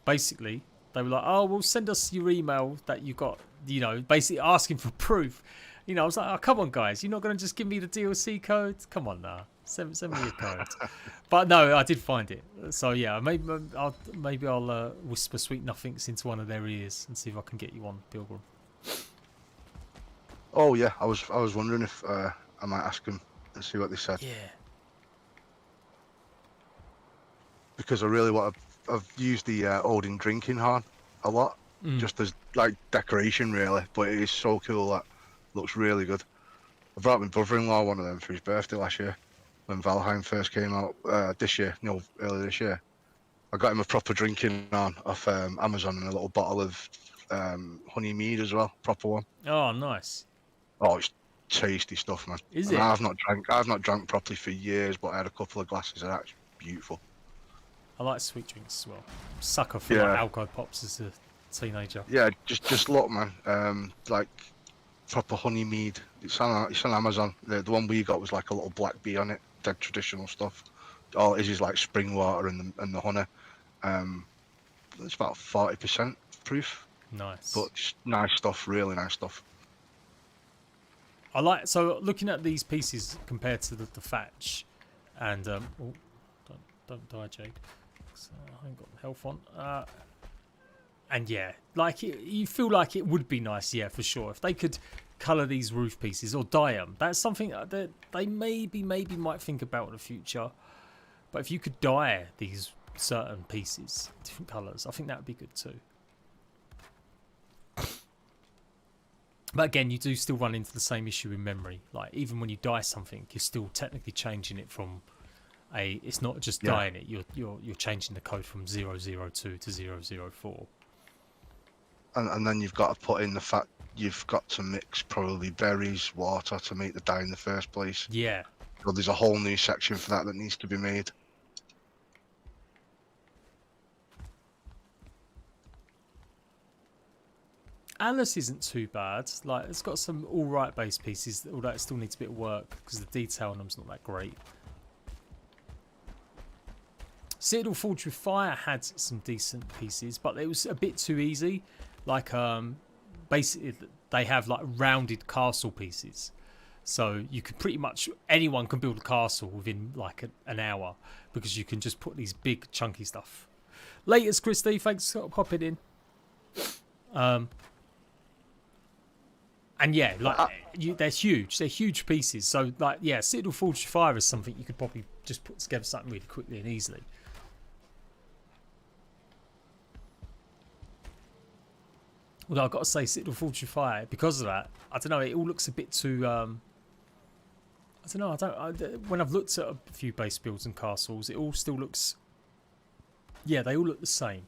basically they were like, "Oh, well, send us your email that you got," you know, basically asking for proof. You know, I was like, "Oh, come on, guys, you're not going to just give me the DLC code? Come on now, send me your code." But no, I did find it. So yeah, maybe I'll whisper sweet nothings into one of their ears and see if I can get you one, Pilgrim. Oh yeah, I was wondering if I might ask them and see what they said. Yeah. Because I really want to. I've used the Odin drinking horn a lot, just as like decoration really. But it is so cool. That looks really good. I brought my brother-in-law one of them for his birthday last year, when Valheim first came out. This year, no, earlier this year. I got him a proper drinking horn off Amazon and a little bottle of honey mead as well, proper one. Oh, nice. Oh, it's tasty stuff, man. Is and it? I've not drank properly for years, but I had a couple of glasses and that's beautiful. I like sweet drinks as well. Sucker for like alcohol pops as a teenager. Yeah, just look, man. Like proper honey mead. It's on Amazon. The one we got was like a little black bee on it. Dead traditional stuff. All it is like spring water and the honey. It's about 40% proof. Nice. But nice stuff. Really nice stuff. I like, so looking at these pieces compared to the thatch, and oh, don't die, Jade. So I ain't got health on. And yeah, like you feel like it would be nice, yeah, for sure, if they could colour these roof pieces or dye them. That's something that they maybe might think about in the future. But if you could dye these certain pieces different colours, I think that would be good too. But again, you do still run into the same issue in memory. Like, even when you dye something, you're still technically changing it from it's not just dyeing it, you're changing the code from 002 to 004. And then you've got to put in the fact you've got to mix probably berries, water to make the dye in the first place. Yeah. So there's a whole new section for that needs to be made. Alice isn't too bad. Like, it's got some alright base pieces, although it still needs a bit of work because the detail on them's not that great. Citadel Forged with Fire had some decent pieces, but it was a bit too easy. Like, basically, they have like rounded castle pieces. So you could pretty much, anyone can build a castle within like an hour because you can just put these big chunky stuff. Latest, Christy, thanks for popping in. And yeah, like they're huge. They're huge pieces. So like, yeah, Citadel Forged with Fire is something you could probably just put together something really quickly and easily. Although I've got to say, Citadel Forged with Fire, because of that, I don't know, it all looks a bit too. I don't know. When I've looked at a few base builds and castles, it all still looks. Yeah, they all look the same.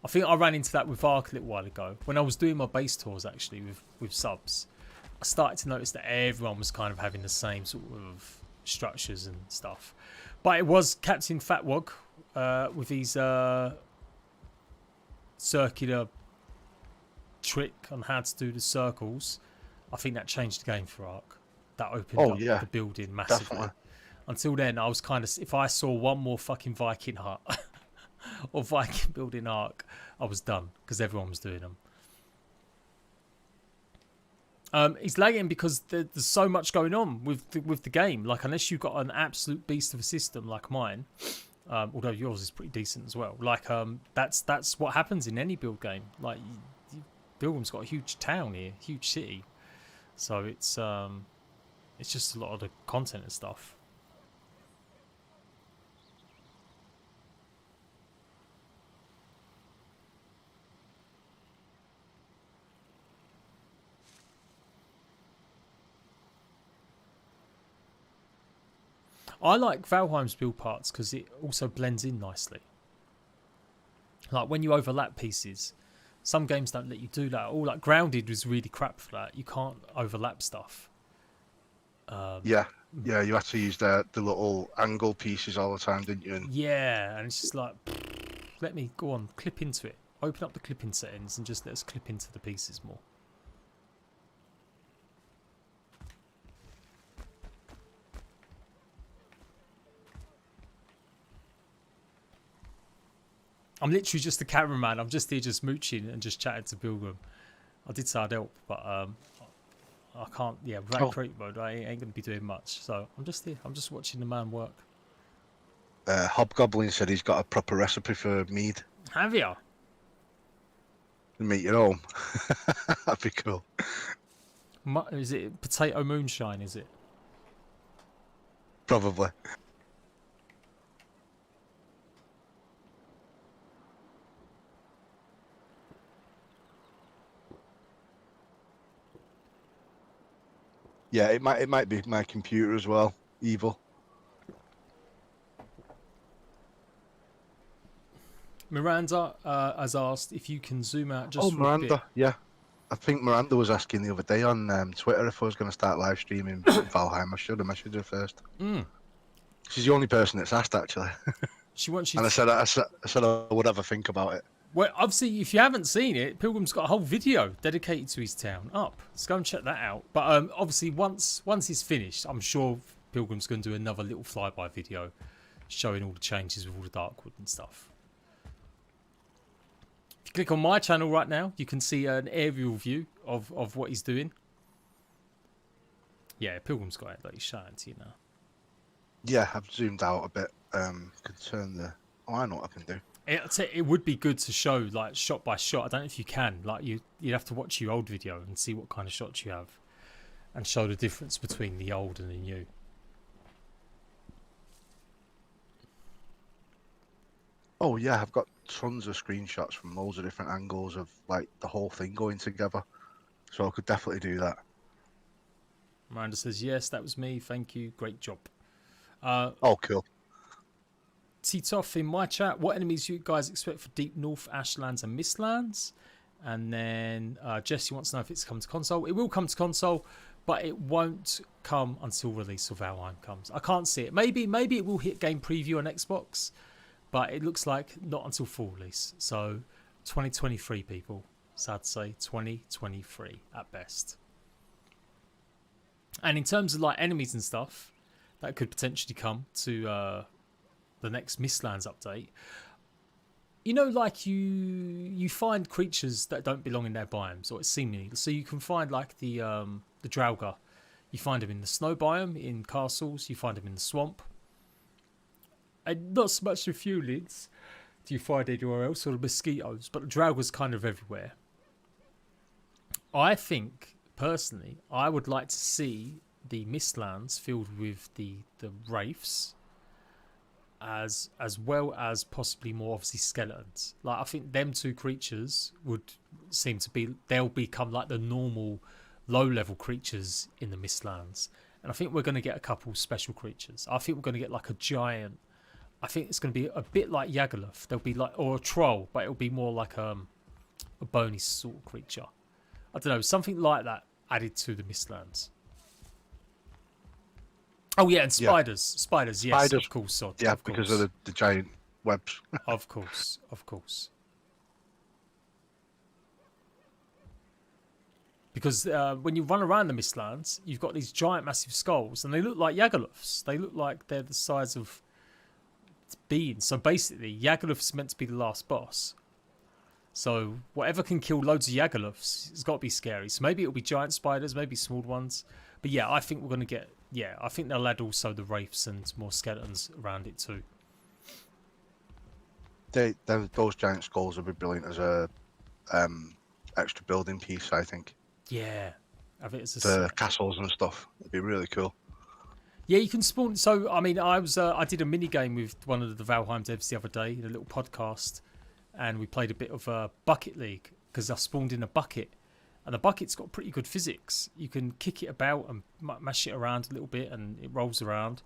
I think I ran into that with Ark a little while ago. When I was doing my base tours, actually, with subs, I started to notice that everyone was kind of having the same sort of structures and stuff. But it was Captain Fatwog with his circular trick on how to do the circles. I think that changed the game for Ark. That opened up the building massively. Definitely. Until then, I was kind of, if I saw one more fucking Viking hut or Viking building Ark, I was done because everyone was doing them. It's lagging because there's so much going on with the game. Like, unless you've got an absolute beast of a system like mine, although yours is pretty decent as well. Like, that's what happens in any build game. Like, Pilgrim's got a huge town here, huge city, so it's just a lot of the content and stuff. I like Valheim's build parts because it also blends in nicely. Like when you overlap pieces, some games don't let you do that. All like Grounded was really crap for that. You can't overlap stuff. Yeah, you had to use the little angle pieces all the time, didn't you? Yeah, and it's just like, let me go on, clip into it. Open up the clipping settings and just let us clip into the pieces more. I'm literally just the cameraman. I'm just here just mooching and just chatting to Pilgrim. I did say I'd help, but I can't. Yeah, without create mode, I ain't going to be doing much. So I'm just here. I'm just watching the man work. Hobgoblin said he's got a proper recipe for mead. Have you? Meet your home. That'd be cool. Is it potato moonshine? Is it? Probably. Yeah, it might be my computer as well. Evil. Miranda has asked if you can zoom out just for Miranda, a bit. yeah. I think Miranda was asking the other day on Twitter if I was going to start live streaming Valheim. I should have messaged her first. She's the only person that's asked, actually. She wants you. And I said I would have a think about it. Well, obviously, if you haven't seen it, Pilgrim's got a whole video dedicated to his town up. Let's go and check that out. But obviously, once it's finished, I'm sure Pilgrim's going to do another little flyby video showing all the changes with all the Darkwood and stuff. If you click on my channel right now, you can see an aerial view of what he's doing. Yeah, Pilgrim's got it. Like he's shouting to you now. Yeah, I've zoomed out a bit. Can turn the. Oh, I know what I can do. It would be good to show like shot by shot. I don't know if you can. Like you'd have to watch your old video and see what kind of shots you have, and show the difference between the old and the new. Oh yeah, I've got tons of screenshots from loads of different angles of like the whole thing going together. So I could definitely do that. Miranda says yes, that was me. Thank you, great job. Oh, cool. Titoff in my chat, what enemies do you guys expect for Deep North, Ashlands and Mistlands? And then Jesse wants to know if it's come to console. It will come to console, but it won't come until release of Valheim comes. I can't see it. Maybe it will hit game preview on Xbox, but it looks like not until full release. So 2023, people. Sad to say, 2023 at best. And in terms of like enemies and stuff that could potentially come to the next Mistlands update, you know, like you find creatures that don't belong in their biomes, or it's seemingly. So you can find like the Draugr. You find them in the snow biome, in castles. You find them in the swamp. And not so much the Fulids do you find anywhere else, or the mosquitoes, but the Draugr's kind of everywhere. I think, personally, I would like to see the Mistlands filled with the wraiths, as well as possibly more obviously skeletons. Like, I think them two creatures would seem to be, they'll become like the normal low level creatures in the Mistlands. And I think we're going to get a couple special creatures. I think we're going to get like a giant, I think it's going to be a bit like Yagoloth. There'll be like, or a troll, but it'll be more like a bony sort of creature. I don't know, something like that added to the Mistlands. Oh yeah, and spiders. Yeah. Spiders, yes, spiders, of course. Sod, yeah, of course. Because of the giant webs. Of course. Because when you run around the Mistlands, you've got these giant massive skulls, and they look like Yagoloths. They look like they're the size of beings. So basically, Yagoloth's meant to be the last boss. So whatever can kill loads of Yagoloths, it's got to be scary. So maybe it'll be giant spiders, maybe small ones. But yeah, I think we're going to get... Yeah, I think they'll add also the wraiths and more skeletons around it too. Those giant skulls would be brilliant as a extra building piece, I think. Yeah, I think it's the castles and stuff. It'd be really cool. Yeah, you can spawn. So I mean, I did a mini game with one of the Valheim devs the other day in a little podcast, and we played a bit of Bucket League because I spawned in a bucket. And the bucket's got pretty good physics. You can kick it about and mash it around a little bit, and it rolls around.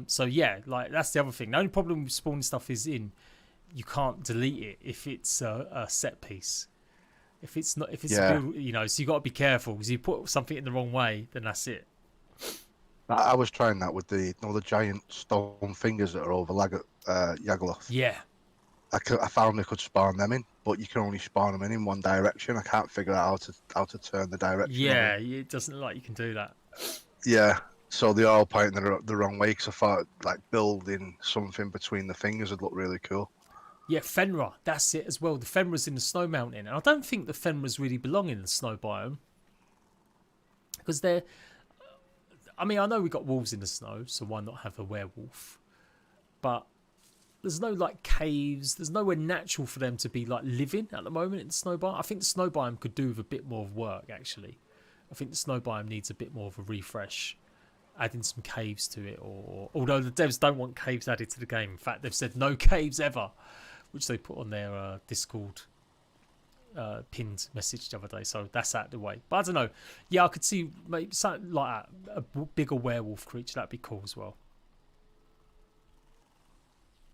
So yeah, like that's the other thing. The only problem with spawning stuff is you can't delete it if it's a set piece. If it's not, if it's you know, so you got to be careful because you put something in the wrong way, then that's it. I was trying that with the giant stone fingers that are over Yagoloth. Yeah. I found I could spawn them in, but you can only spawn them in one direction. I can't figure out how to turn the direction. Yeah, it doesn't look like you can do that. Yeah, so they're all pointing the wrong way because I thought like building something between the fingers would look really cool. Yeah, Fenrir, that's it as well. The Fenrir's in the snow mountain, and I don't think the Fenrir's really belong in the snow biome because they're. I mean, I know we got wolves in the snow, so why not have a werewolf? But there's no like caves. There's nowhere natural for them to be like living at the moment in the snow biome. I think the snow biome could do with a bit more of work actually. I think the snow biome needs a bit more of a refresh, adding some caves to it. Or although the devs don't want caves added to the game, in fact they've said no caves ever, which they put on their Discord pinned message the other day. So that's out of the way. But I don't know. Yeah, I could see maybe something like that, a bigger werewolf creature. That'd be cool as well.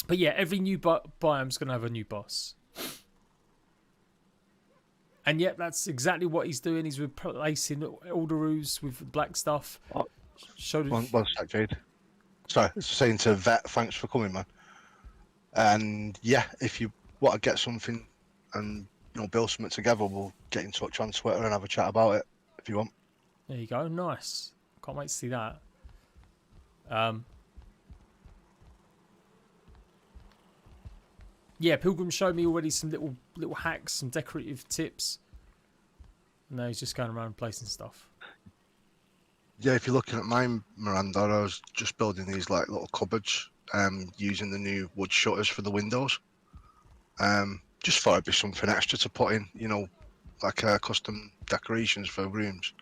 But yeah, every new biome's going to have a new boss. And yet, that's exactly what he's doing. He's replacing AORUS with black stuff. One sec, Jade. Sorry, saying to Vet, thanks for coming, man. And yeah, if you want to get something and build something together, we'll get in touch on Twitter and have a chat about it if you want. There you go. Nice. Can't wait to see that. Yeah, Pilgrim showed me already some little hacks, some decorative tips. No, he's just going around placing stuff. Yeah, if you're looking at mine, Miranda, I was just building these like little cupboards, using the new wood shutters for the windows. Just thought it'd be something extra to put in, like custom decorations for rooms.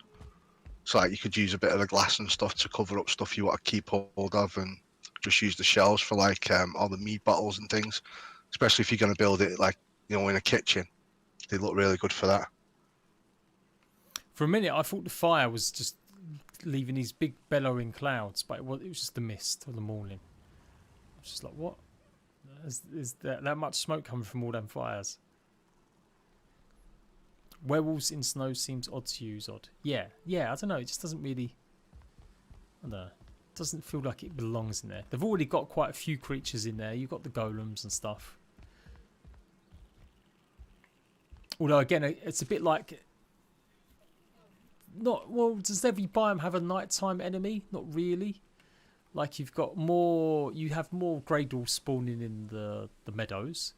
So like you could use a bit of the glass and stuff to cover up stuff you want to keep hold of, and just use the shelves for like all the meat bottles and things. Especially if you're going to build it like in a kitchen, they look really good for that. For a minute, I thought the fire was just leaving these big bellowing clouds, but it was just the mist of the morning. I was just like, what? Is that much smoke coming from all them fires? Werewolves in snow seems odd to use. Odd. Yeah, I don't know. It just doesn't really. I don't know. It doesn't feel like it belongs in there. They've already got quite a few creatures in there. You've got the golems and stuff. Although again, it's a bit like. Does every biome have a nighttime enemy? Not really. Like you've got more, you have more Greydall spawning in the meadows.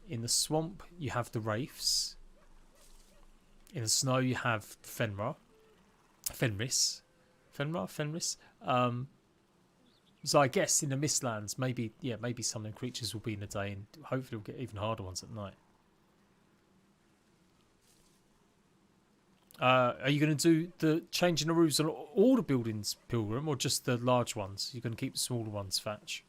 In the swamp, you have the wraiths. In the snow, you have Fenris. So I guess in the Mistlands, maybe some of the creatures will be in the day, and hopefully we'll get even harder ones at night. Are you going to do the changing the roofs on all the buildings, Pilgrim, or just the large ones? You're going to keep the smaller ones thatch?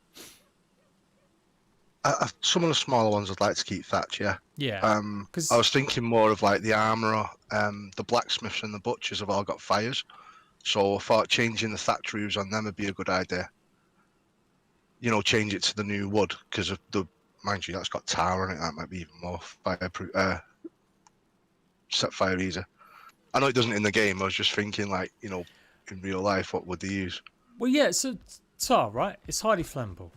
Some of the smaller ones I'd like to keep thatch, yeah. Yeah. I was thinking more of like the armourer, the blacksmiths and the butchers have all got fires. So I thought changing the thatch roofs on them would be a good idea. You know, change it to the new wood, because of the, mind you, that's got tar on it. That might be even more fireproof, set fire easier. I know it doesn't in the game. I was just thinking, like, you know, in real life, what would they use? Well, yeah, so tar, right? It's highly flammable.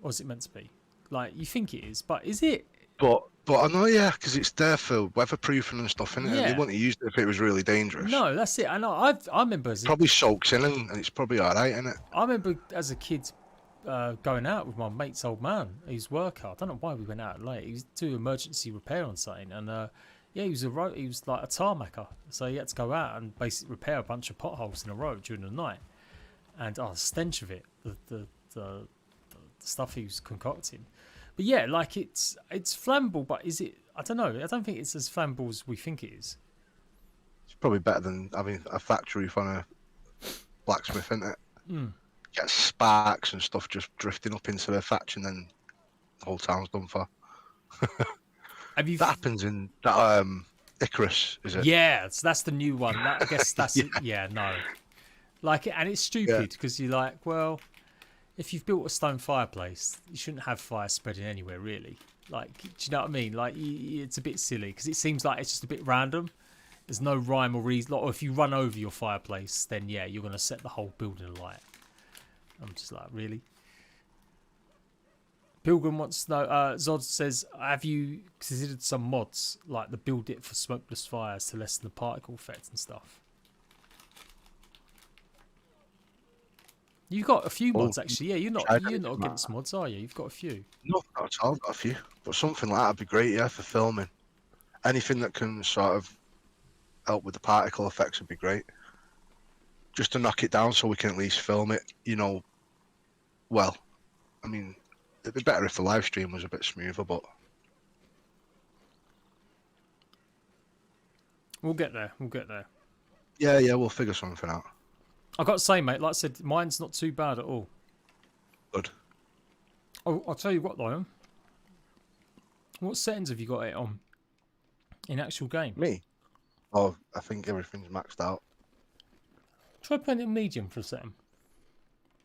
Or is it meant to be? Like, you think it is, but is it? But I know, yeah, because it's there for weatherproofing and stuff, innit? Yeah. They wouldn't have used it if it was really dangerous. No, that's it. I know. I remember as probably soaks in and it's probably all right, isn't it? I remember as a kid going out with my mate's old man, his worker. I don't know why we went out late. He was doing emergency repair on something, and yeah, he was like a tarmacker, so he had to go out and basically repair a bunch of potholes in the road during the night. And the stench of it, the stuff he was concocting. But yeah, like it's flammable, but is it? I don't know. I don't think it's as flammable as we think it is. It's probably better than having a thatch roof on a blacksmith, isn't it? Mm. Get sparks and stuff just drifting up into the thatch, and then the whole town's done for. Have you? That happens in that Icarus, is it? Yeah, so that's the new one. I guess that's no. Like, and it's stupid because you're like, well, if you've built a stone fireplace, you shouldn't have fire spreading anywhere, really. Like, do you know what I mean? Like, it's a bit silly because it seems like it's just a bit random. There's no rhyme or reason. Like, or if you run over your fireplace, then yeah, you're going to set the whole building alight. I'm just like, really? Pilgrim wants to know, Zod says, have you considered some mods, like the build it for smokeless fires to lessen the particle effect and stuff? You've got a few mods, actually. Yeah, you're not against mods, are you? You've got a few. No, not at all. I've got a few. But something like that would be great, yeah, for filming. Anything that can sort of help with the particle effects would be great. Just to knock it down so we can at least film it, you know, well. I mean, it'd be better if the live stream was a bit smoother, but... We'll get there. We'll get there. Yeah, we'll figure something out. I've got to say, mate, like I said, mine's not too bad at all. Good. Oh, I'll tell you what, though. What settings have you got it on in actual game? Me? Oh, I think everything's maxed out. Try playing it medium for a second.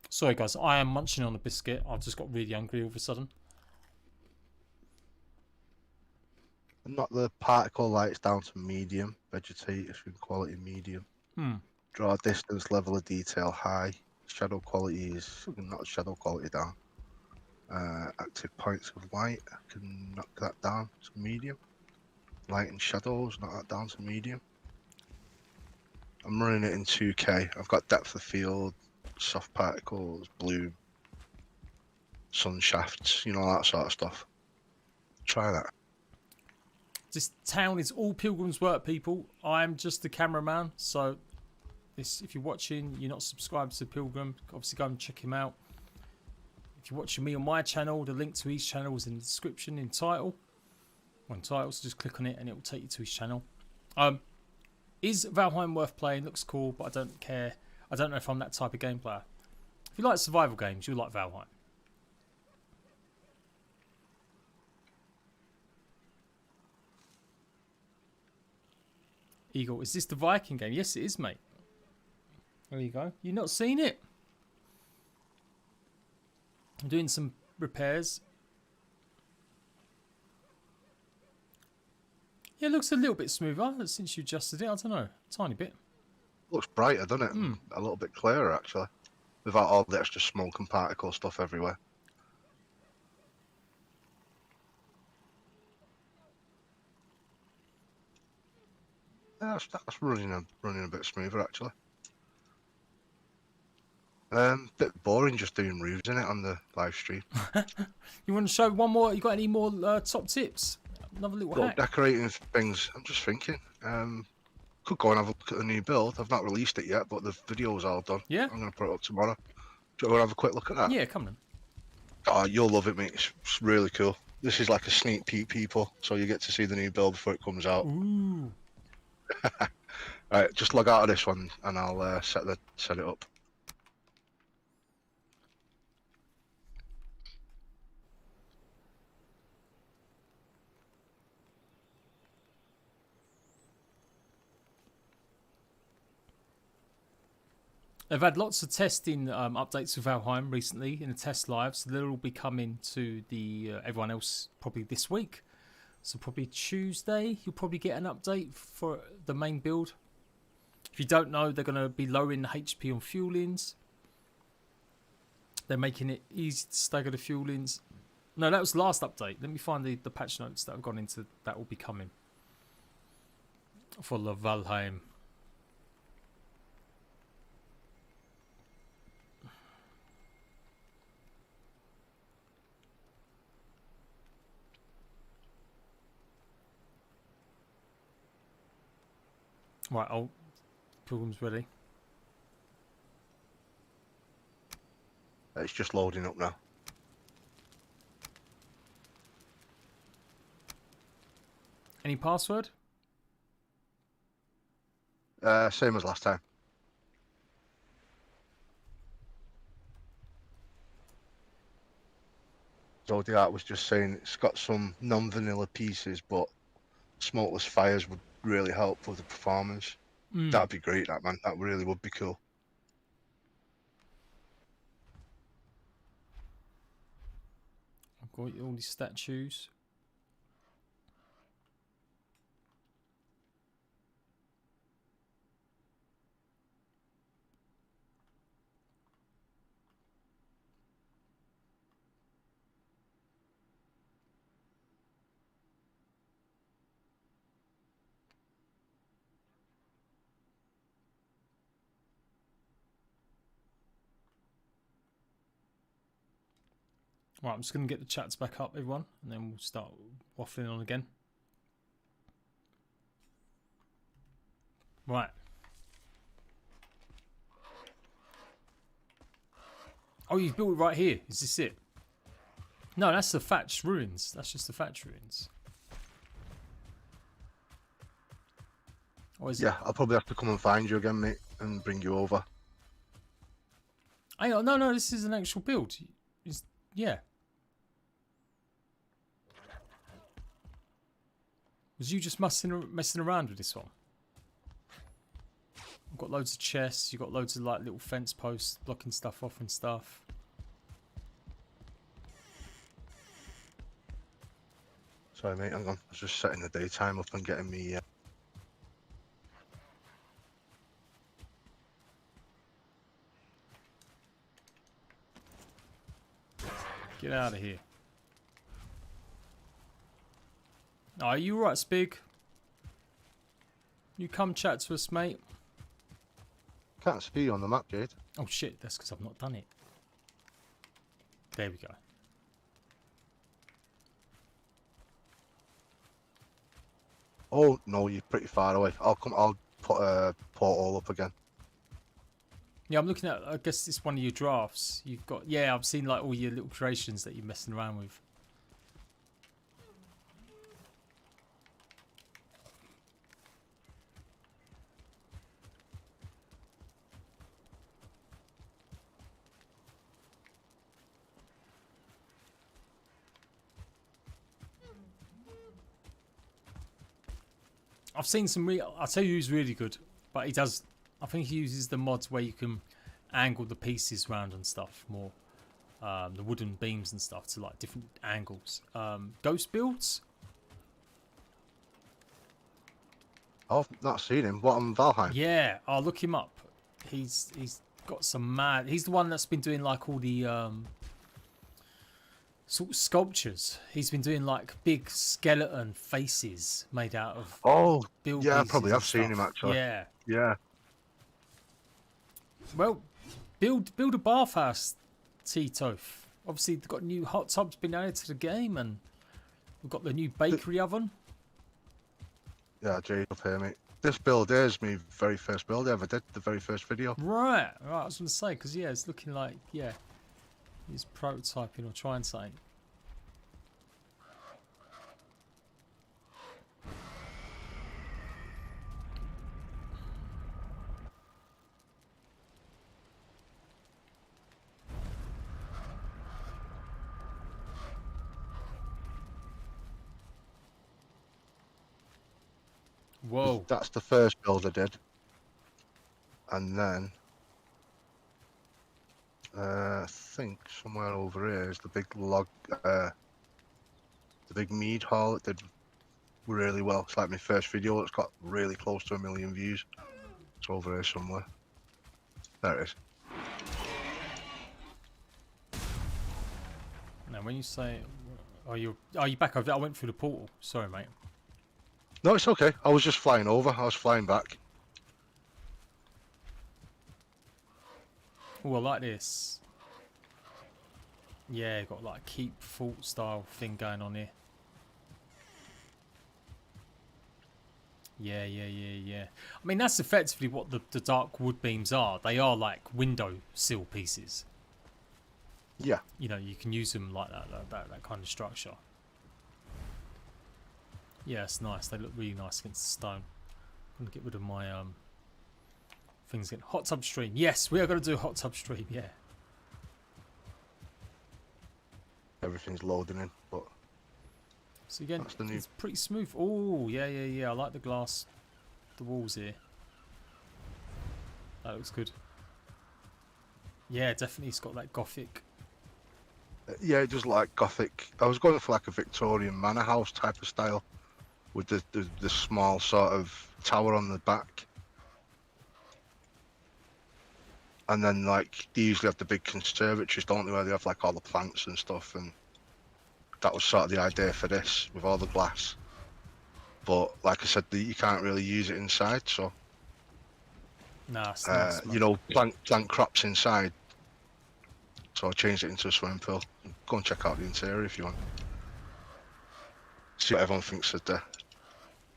Sorry, guys, I am munching on a biscuit. I've just got really hungry all of a sudden. Not the particle lights down to medium. Vegetation quality medium. Draw distance, level of detail high. Shadow quality is not shadow quality down. Active points of light, I can knock that down to medium. Light and shadows, knock that down to medium. I'm running it in 2K. I've got depth of field, soft particles, bloom, sun shafts, you know, that sort of stuff. Try that. This town is all Pilgrim's work, people. I'm just the cameraman, so if you're watching, you're not subscribed to Pilgrim, obviously go and check him out. If you're watching me on my channel, the link to his channel is in the description in title. On title, so just click on it and it will take you to his channel. Is Valheim worth playing? Looks cool, but I don't care. I don't know if I'm that type of game player. If you like survival games, you'll like Valheim. Eagle, is this the Viking game? Yes, it is, mate. There you go. You've not seen it? I'm doing some repairs. Yeah, it looks a little bit smoother since you adjusted it. I don't know, tiny bit. Looks brighter, doesn't it? A little bit clearer, actually. Without all the extra smoke and particle stuff everywhere. Yeah, that's running a bit smoother, actually. Bit boring just doing roofs in it on the live stream. You want to show one more? You got any more top tips? Another little Little hack. decorating things. I'm just thinking. Could go and have a look at the new build. I've not released it yet, but the video's all done. Yeah. I'm gonna put it up tomorrow. Do you want to have a quick look at that? Yeah, come on. Oh, you'll love it, mate. It's really cool. This is like a sneak peek, people, so you get to see the new build before it comes out. Ooh. Right, just log out of this one, and I'll set it up. They've had lots of testing updates with Valheim recently in the test live, so they'll all be coming to the everyone else probably this week. So probably Tuesday, you'll probably get an update for the main build. If you don't know, they're going to be lowering the HP on fuel-ins. They're making it easy to stagger the fuel-ins. No, that was the last update. Let me find the patch notes that have gone into that will be coming for the Valheim. Right, Pilgrim's ready. It's just loading up now. Any password? Same as last time. Zodiac was just saying it's got some non-vanilla pieces, but smokeless fires would really help with the performance. That'd be great, that man. That really would be cool. I've got all these statues. Right, I'm just going to get the chats back up, everyone, and then we'll start waffling on again. Right. Oh, you've built it right here. Is this it? No, that's the thatched ruins. That's just the thatched ruins. Or is Yeah, I'll probably have to come and find you again, mate, and bring you over. Hang on, no, this is an actual build. Yeah. Was you just messing around with this one? I've got loads of chests. You've got loads of like little fence posts blocking stuff off and stuff. Sorry, mate, hang on. I was just setting the daytime up and getting me... Get out of here. Oh, are you right, Spig? You come chat to us, mate. Can't see you on the map, Jade. Oh shit, that's because I've not done it. There we go. Oh, no, you're pretty far away. I'll put a portal up again. Yeah, I'm looking at, I guess it's one of your drafts. You've got, yeah, I've seen like all your little creations that you're messing around with. I've seen some I'll tell you who's really good, but he does, I think he uses the mods where you can angle the pieces round and stuff more. The wooden beams and stuff to like different angles. Ghost builds? I've not seen him. What, on Valheim? Yeah, I'll look him up. He's got some mad, he's the one that's been doing like all the sort of sculptures. He's been doing like big skeleton faces made out of yeah, I probably have seen him actually. Yeah. Yeah. Well, Build a bathhouse, T-Tof. Obviously, they've got new hot tubs been added to the game, and we've got the new bakery oven. Yeah, Jade up here, mate. This build here is my very first build I ever did, the very first video. Right, I was going to say, because, yeah, it's looking like, yeah, he's prototyping or trying something. Whoa. That's the first build I did. And then, I think somewhere over here is the big log, the big mead hall that did really well. It's like my first video. It's got really close to 1 million views. It's over here somewhere. There it is. Now, when you say, are you back over there? I went through the portal. Sorry, mate. No, it's okay. I was just flying over. I was flying back. Oh, I like this. Yeah, got like a keep fault style thing going on here. Yeah. I mean, that's effectively what the dark wood beams are. They are like window sill pieces. Yeah. You know, you can use them like that kind of structure. Yeah, it's nice. They look really nice against the stone. I'm gonna get rid of my things again. Hot tub stream. Yes, we are gonna do a hot tub stream. Yeah. Everything's loading in, but So again, it's pretty smooth. Oh, yeah. I like the glass, the walls here. That looks good. Yeah, definitely. It's got that gothic. Yeah, it does like gothic. I was going for like a Victorian manor house type of style, with the small sort of tower on the back. And then like they usually have the big conservatories, don't they, where they have like all the plants and stuff, and that was sort of the idea for this with all the glass. But like I said, you can't really use it inside, so Nah, it's nice, you know, plant crops inside. So I changed it into a swimming pool. Go and check out the interior if you want. See what everyone thinks of the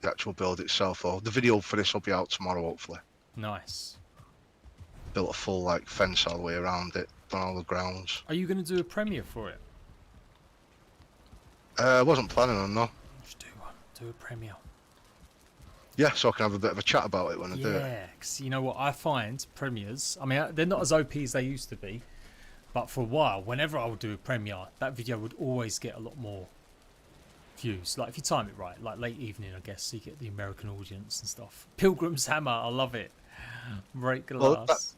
actual build itself, though. The video for this will be out tomorrow, hopefully. Nice. Built a full like fence all the way around it, done all the grounds. Are you going to do a premiere for it? I wasn't planning on, no. Just do one. Do a premiere. Yeah, so I can have a bit of a chat about it when I do it. Yeah, because you know what I find premieres. I mean, they're not as OP as they used to be, but for a while, whenever I would do a premiere, that video would always get a lot more views. Like if you time it right, like late evening, I guess, so you get the American audience and stuff. Pilgrim's Hammer, I love it. Break glass.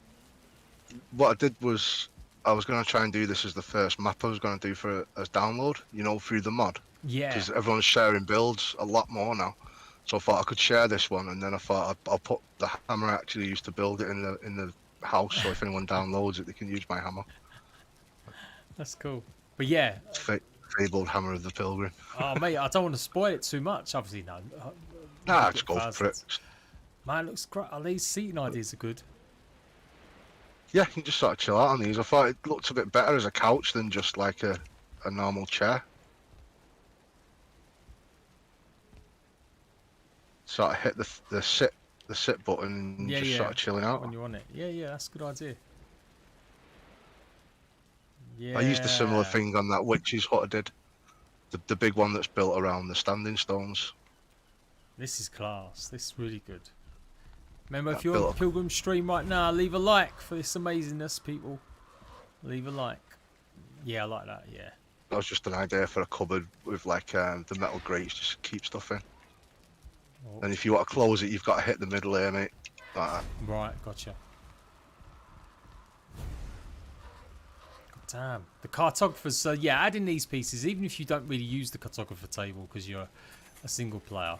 Well, what I did was I was going to try and do this as the first map I was going to do for as download, you know, through the mod. Yeah. Because everyone's sharing builds a lot more now. So I thought I could share this one, and then I thought I'll put the hammer I actually used to build it in the house, so if anyone downloads it, they can use my hammer. That's cool. But yeah. Fabled Hammer of the Pilgrim. Oh mate, I don't want to spoil it too much. Obviously, no. Nah, just go for it. Man, it looks great. Oh, these seating ideas are good. Yeah, you can just sort of chill out on these. I thought it looked a bit better as a couch than just like a normal chair. Sort of hit the sit button and just sort of chilling out. When you're on it. Yeah, that's a good idea. Yeah. I used a similar thing on that witch's hut I did. The big one that's built around the standing stones. This is class. This is really good. Remember, if you're on the Pilgrim stream right now, leave a like for this amazingness, people. Leave a like. Yeah, I like that, yeah. That was just an idea for a cupboard with like the metal grates just to keep stuff in. Oh. And if you want to close it, you've got to hit the middle here, mate. Like that. Right, gotcha. Damn. The cartographers, yeah, adding these pieces, even if you don't really use the cartographer table because you're a single player,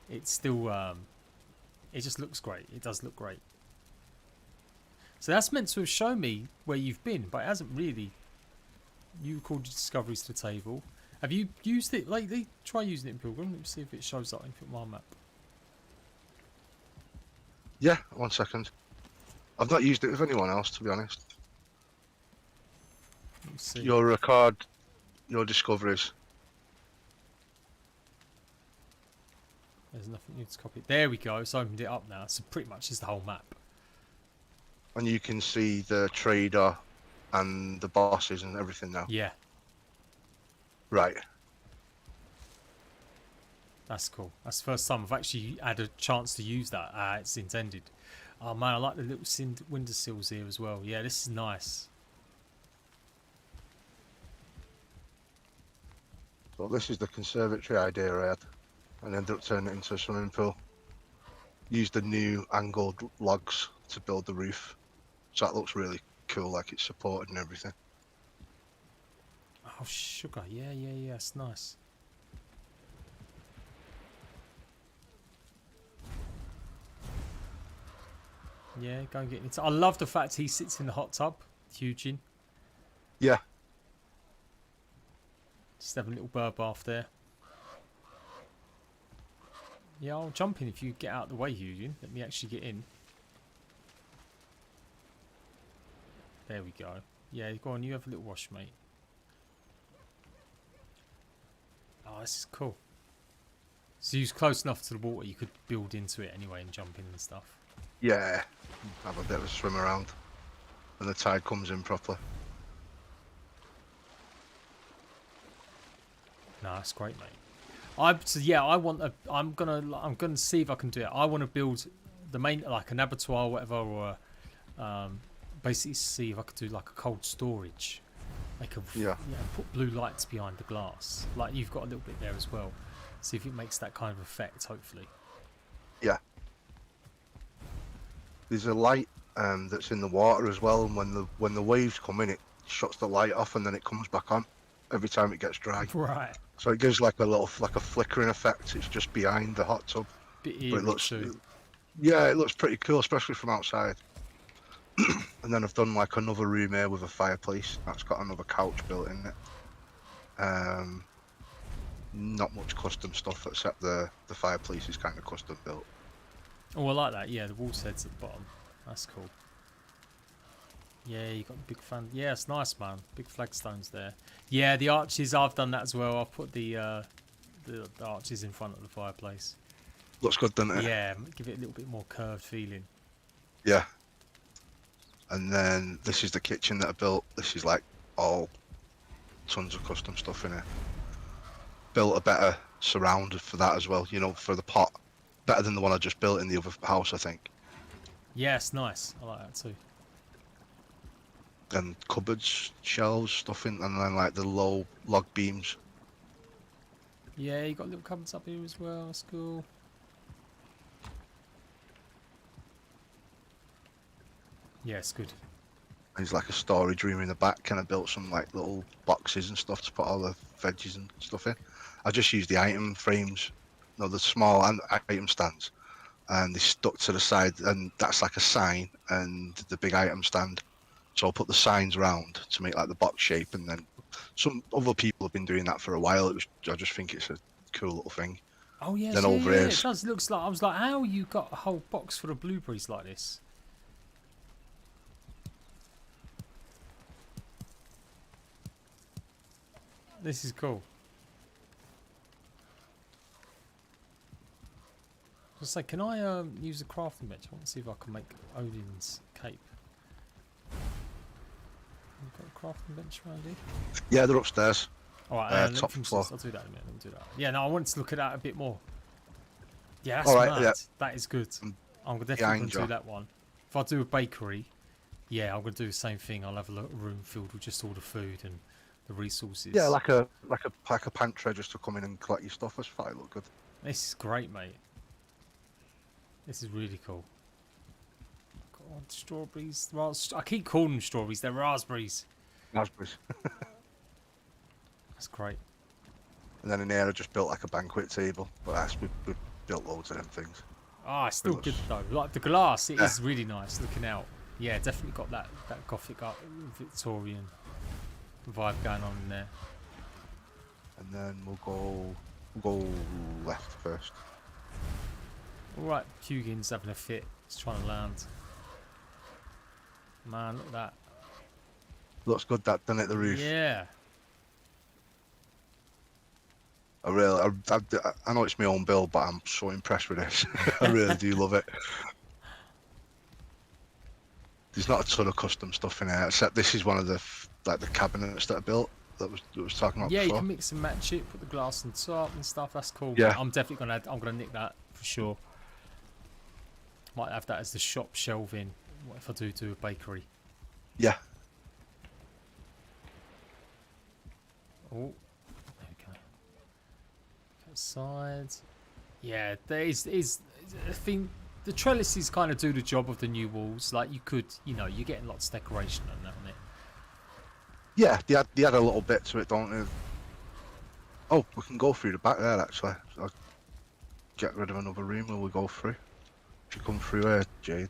it's still, it just looks great. It does look great. So that's meant to have shown me where you've been, but it hasn't really. You recorded discoveries to the table. Have you used it lately? Try using it in Pilgrim. Let me see if it shows up in my map. Yeah, 1 second. I've not used it with anyone else, to be honest. Let's see. Your record, your discoveries. There's nothing new to copy. There we go. It's opened it up now. So pretty much is the whole map. And you can see the trader and the bosses and everything now. Yeah, Right. that's cool. That's the first time I've actually had a chance to use that. It's intended. Oh man, I like the little windowsills here as well. Yeah, this is nice. So this is the conservatory idea I had, and ended up turning it into a swimming pool. Used the new angled logs to build the roof, so that looks really cool, like it's supported and everything. Oh sugar, yeah. It's nice. Yeah, go and get into. I love the fact he sits in the hot tub, Eugene. Yeah. Just have a little bird bath there. Yeah, I'll jump in if you get out of the way, Eugene. Let me actually get in. There we go. Yeah, go on, you have a little wash, mate. Oh, this is cool. So you was close enough to the water, you could build into it anyway and jump in and stuff. Yeah. Have a bit of a swim around when the tide comes in properly. No, that's great, mate. So yeah, I'm gonna see if I can do it. I want to build the main, like an abattoir or whatever, or basically see if I could do like a cold storage. Like put blue lights behind the glass, like you've got a little bit there as well. See if it makes that kind of effect, hopefully. Yeah. There's a light that's in the water as well, and when the waves come in, it shuts the light off and then it comes back on every time it gets dry. Right. So it gives like a flickering effect. It's just behind the hot tub. Bit But eerie it looks, too. yeah, it looks pretty cool, especially from outside. And then I've done like another room here with a fireplace. That's got another couch built in it. Not much custom stuff except the fireplace is kind of custom built. Oh, I like that. Yeah, the wall heads at the bottom. That's cool. Yeah, you got the big fan. Yeah, it's nice, man. Big flagstones there. Yeah, the arches. I've done that as well. I've put the arches in front of the fireplace. Looks good, doesn't it? Yeah, give it a little bit more curved feeling. Yeah. And then this is the kitchen that I built. This is like all tons of custom stuff in it. Built a better surround for that as well, you know, for the pot. Better than the one I just built in the other house, I think. Yeah, it's nice. I like that too. And cupboards, shelves, stuff in, and then like the low log beams. Yeah, you got little cupboards up here as well. That's cool. Yeah, it's good. There's like a storage room in the back, and I built some like little boxes and stuff to put all the veggies and stuff in. I just used the item frames, no, the small item stands, and they stuck to the side, and that's like a sign and the big item stand. So I'll put the signs around to make like the box shape, and then some other people have been doing that for a while. I just think it's a cool little thing. Oh yeah, then yeah, over yeah. here, It does. Looks like I was like, how you got a whole box full of blueberries like this? This is cool. I was like, can I use a crafting bench? I want to see if I can make Odin's cape. You've got a crafting bench around here? yeah, they're upstairs. Alright, top floor. I'll do that in a minute. Let me do that. Yeah, no, I wanted to look at that a bit more. Yeah, that's Alright, mad. yeah. That is good. I'm definitely going to do that one. If I do a bakery, yeah, I'm going to do the same thing. I'll have a room filled with just all the food and the resources. Yeah, like a pantry just to come in and collect your stuff. That's fine. Look good. This is great, mate. This is really cool. God, strawberries. Well, I keep calling them strawberries. They're raspberries. Raspberries. That's great. And then in here I just built like a banquet table. But we've built loads of them things. Ah, it's still good though. Like the glass, it is really nice looking out. Yeah, definitely got that Gothic Victorian vibe going on in there. And then we'll go left first. Alright, Hugin's having a fit. He's trying to land. Man, look at that. Looks good, that, doesn't it, the roof? Yeah. I really, I know it's my own build, but I'm so impressed with this. I really do love it. There's not a ton of custom stuff in here, except this is one of the like the cabinets that I built that was talking about Yeah, before. you can mix and match it, put the glass on top and stuff. That's cool. Yeah. I'm definitely gonna I'm gonna nick that for sure. Might have that as the shop shelving. What if I do a bakery? Yeah. Oh, there we go. Outside. Yeah, there is. I think the trellises kind of do the job of the new walls. Like you could, you know, you're getting lots of decoration on that on it. Yeah, they had a little bit to it, don't they? Oh, we can go through the back there, actually. I'll get rid of another room where we go through. If you come through here, Jade.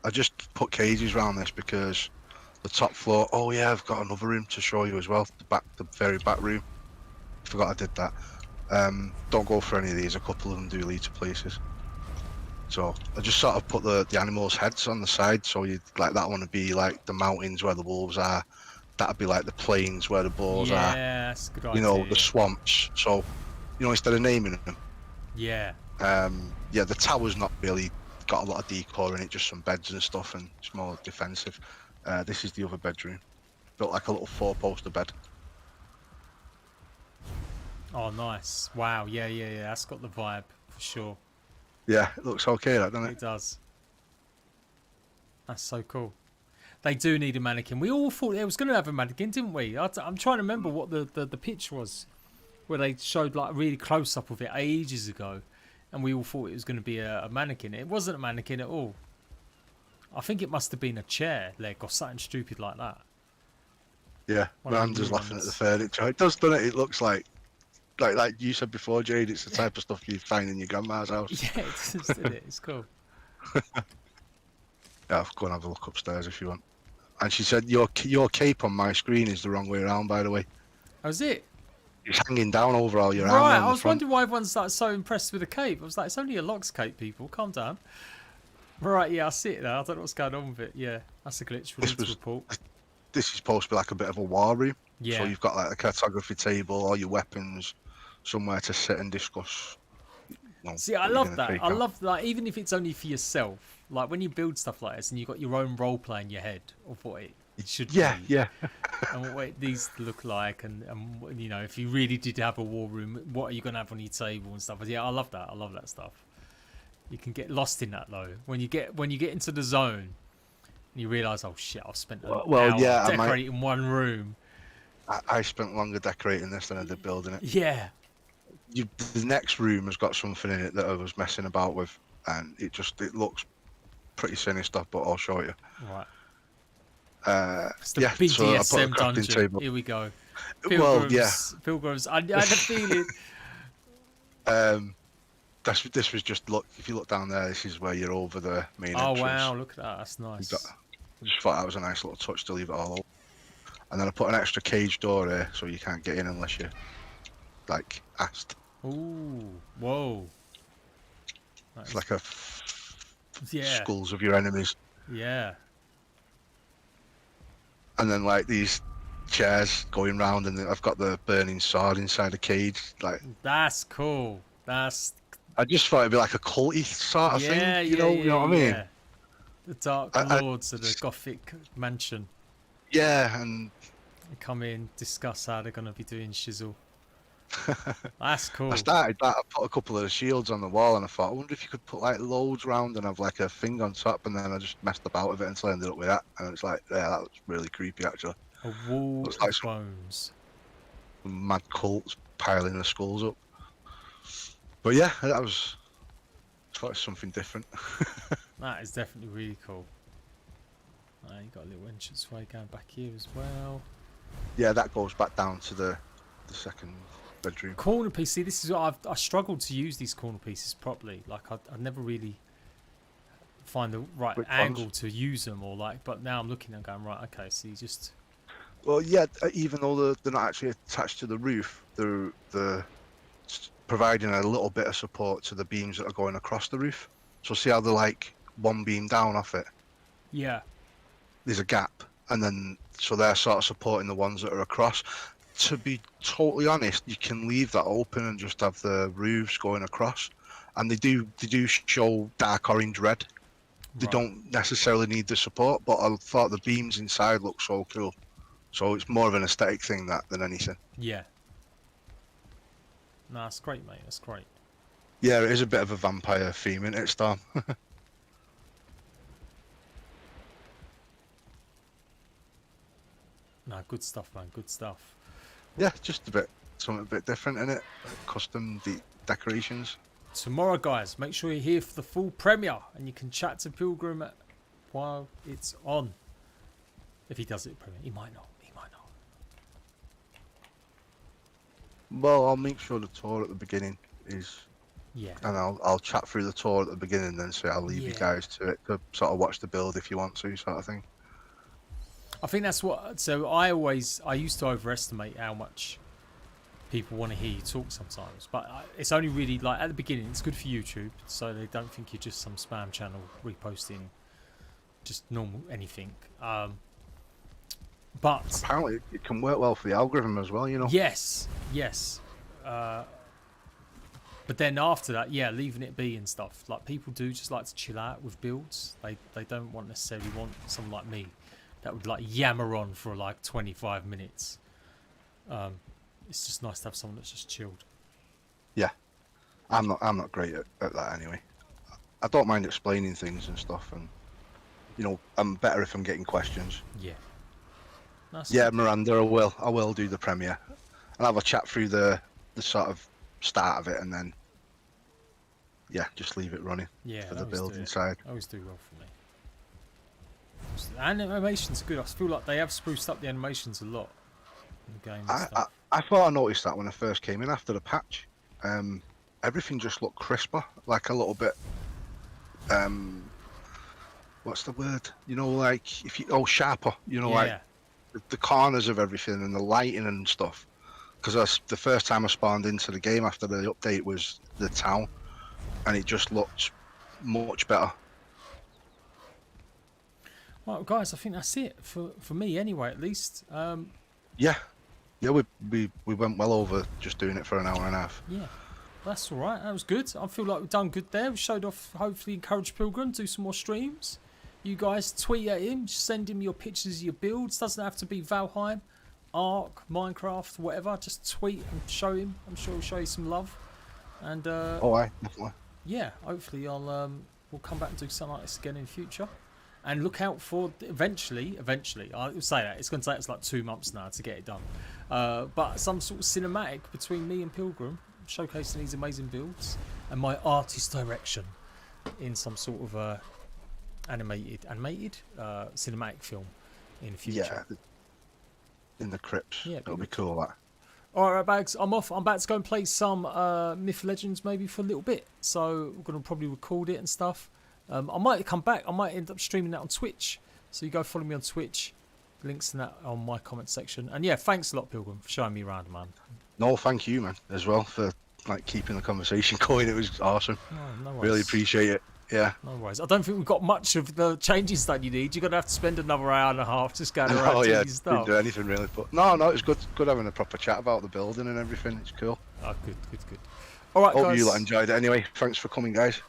I just put cages around this because the top floor... Oh, yeah, I've got another room to show you as well. The very back room. Forgot I did that. Don't go for any of these. A couple of them do lead to places. So I just sort of put the animals' heads on the side. So you like that one would be like the mountains where the wolves are. That'd be like the plains where the boars are. Yeah, that's a good idea. You know, the swamps. So, you know, instead of naming them. Yeah. Yeah, the tower's not really got a lot of decor in it, just some beds and stuff, and it's more defensive. This is the other bedroom. Built like a little 4-poster bed. Oh, nice. Wow. Yeah. That's got the vibe for sure. Yeah, it looks okay, that, doesn't it? It does. That's so cool. They do need a mannequin. We all thought it was going to have a mannequin, didn't we? I'm trying to remember what the pitch was, where they showed like a really close up of it ages ago, and we all thought it was going to be a mannequin. It wasn't a mannequin at all. I think it must have been a chair leg or something stupid like that. Yeah, Miranda's laughing at the furniture. It does, doesn't it? It looks like you said before, Jade. It's the type of stuff you'd find in your grandma's house. Yeah, it's isn't it? It's cool. Yeah, I'll go and have a look upstairs if you want. And she said your cape on my screen is the wrong way around, by the way. Oh, is it? It's hanging down over all your arm. Right, I was wondering why everyone's like so impressed with the cape. I was like, it's only a Lox cape, people. Calm down. Right, yeah, I see it now. I don't know what's going on with it. Yeah, that's a glitch. We need to report. This is supposed to be like a bit of a war room. Yeah. So you've got like a cartography table, all your weapons, somewhere to sit and discuss. See, I love that. I love that, even if it's only for yourself. Like when you build stuff like this and you've got your own role play in your head of what it should be. Yeah. And what it needs to look like. And, you know, if you really did have a war room, what are you going to have on your table and stuff. But yeah, I love that. I love that stuff. You can get lost in that though. When you get into the zone and you realise, oh shit, I've spent an hour decorating one room. I spent longer decorating this than I did building it. Yeah. The next room has got something in it that I was messing about with, and it looks pretty sinister, but I'll show you. Right. It's the yeah, BDSM so I put a crafting dungeon. table. Here we go. Pilgrims. I had a feeling. This was just if you look down there, this is where you're over the main entrance. Oh wow, look at that. That's nice. I just thought that was a nice little touch to leave it all open. And then I put an extra cage door here, so you can't get in unless you like asked. Ooh, whoa. It's like a skulls of your enemies. Yeah. And then like these chairs going round, and I've got the burning sword inside the cage. Like that's cool. I just thought it'd be like a culty sort of thing. You know what I mean? Yeah. The Dark Lords of the Gothic mansion. Yeah, and they come in, discuss how they're gonna be doing shizzle. That's cool. I started that. I put a couple of shields on the wall, and I thought, I wonder if you could put like loads round and have like a thing on top. And then I just messed about with it until I ended up with that. And it's like, yeah, that was really creepy actually. A wall of bones. Mad cults piling the skulls up. But yeah, that was. I thought it was something different. That is definitely really cool. You got a little entranceway going back here as well. Yeah, that goes back down to the second bedroom. Corner piece. See, this is what I struggled to use these corner pieces properly. Like I never really find the right angle to use them, or like. But now I'm looking and going, right, okay. So you just. Well, yeah. Even though they're not actually attached to the roof, they're providing a little bit of support to the beams that are going across the roof. So see how they're like one beam down off it? Yeah. There's a gap, and then so they're sort of supporting the ones that are across. To be totally honest, you can leave that open and just have the roofs going across, and they do show dark orange red. They Right. don't necessarily need the support, but I thought the beams inside look so cool. So it's more of an aesthetic thing than anything. Yeah. No, that's great, mate. That's great. Yeah, it is a bit of a vampire theme, isn't it, Storm? No, good stuff, man. Good stuff. Yeah, just something a bit different, innit? Custom decorations. Tomorrow, guys, make sure you're here for the full premiere, and you can chat to Pilgrim while it's on. If he does it, premiere, he might not. He might not. Well, I'll make sure the tour at the beginning is, Yeah. and I'll chat through the tour at the beginning, then so I'll leave you guys to it to sort of watch the build if you want to, sort of thing. I think that's what. So I used to overestimate how much people want to hear you talk sometimes, but it's only really like at the beginning. It's good for YouTube, so they don't think you're just some spam channel reposting just normal anything. But Apparently, it can work well for the algorithm as well, you know. yes. But then after that, yeah, leaving it be and stuff. Like people do just like to chill out with builds. They don't necessarily want someone like me that would like yammer on for like 25 minutes. It's just nice to have someone that's just chilled. Yeah, I'm not great at that anyway. I don't mind explaining things and stuff, and you know, I'm better if I'm getting questions. Yeah. Nice. Yeah, Miranda, I will do the premiere. I'll have a chat through the sort of start of it, and then yeah, just leave it running for the build inside. Always do well for me. And animations are good. I feel like they have spruced up the animations a lot in the game. I thought I noticed that when I first came in after the patch. Everything just looked crisper, like a little bit. What's the word? You know, like sharper. You know, like the corners of everything and the lighting and stuff. Because the first time I spawned into the game after the update was the town, and it just looked much better. Well, guys, I think that's it for me anyway, at least. Yeah, we went well over just doing it for an hour and a half. Yeah, that's all right. That was good. I feel like we've done good there. We showed off. Hopefully, encourage Pilgrim do some more streams. You guys tweet at him, send him your pictures of your builds. Doesn't have to be Valheim, Ark, Minecraft, whatever. Just tweet and show him. I'm sure he'll show you some love. And Definitely. yeah, hopefully we'll come back and do something like this again in the future. And look out for eventually, I would say that it's going to take us like 2 months now to get it done. But some sort of cinematic between me and Pilgrim, showcasing these amazing builds and my artist direction in some sort of animated cinematic film in the future. Yeah, in the crypts. Yeah, it'll be cool. That. All right, Bags, I'm off. I'm about to go and play some Myth Legends maybe for a little bit. So we're going to probably record it and stuff. I might come back. I might end up streaming that on Twitch. So you go follow me on Twitch. Links in that on my comment section. And yeah, thanks a lot, Pilgrim, for showing me around, man. No, thank you, man, as well for like keeping the conversation going. It was awesome. No worries. Really appreciate it. Yeah. No worries. I don't think we've got much of the changes that you need. You're going to have to spend another hour and a half just going around doing your stuff. Didn't do anything really. But no, it's good having a proper chat about the building and everything. It's cool. Oh, good. All right, Hope guys. you enjoyed it anyway. Thanks for coming, guys.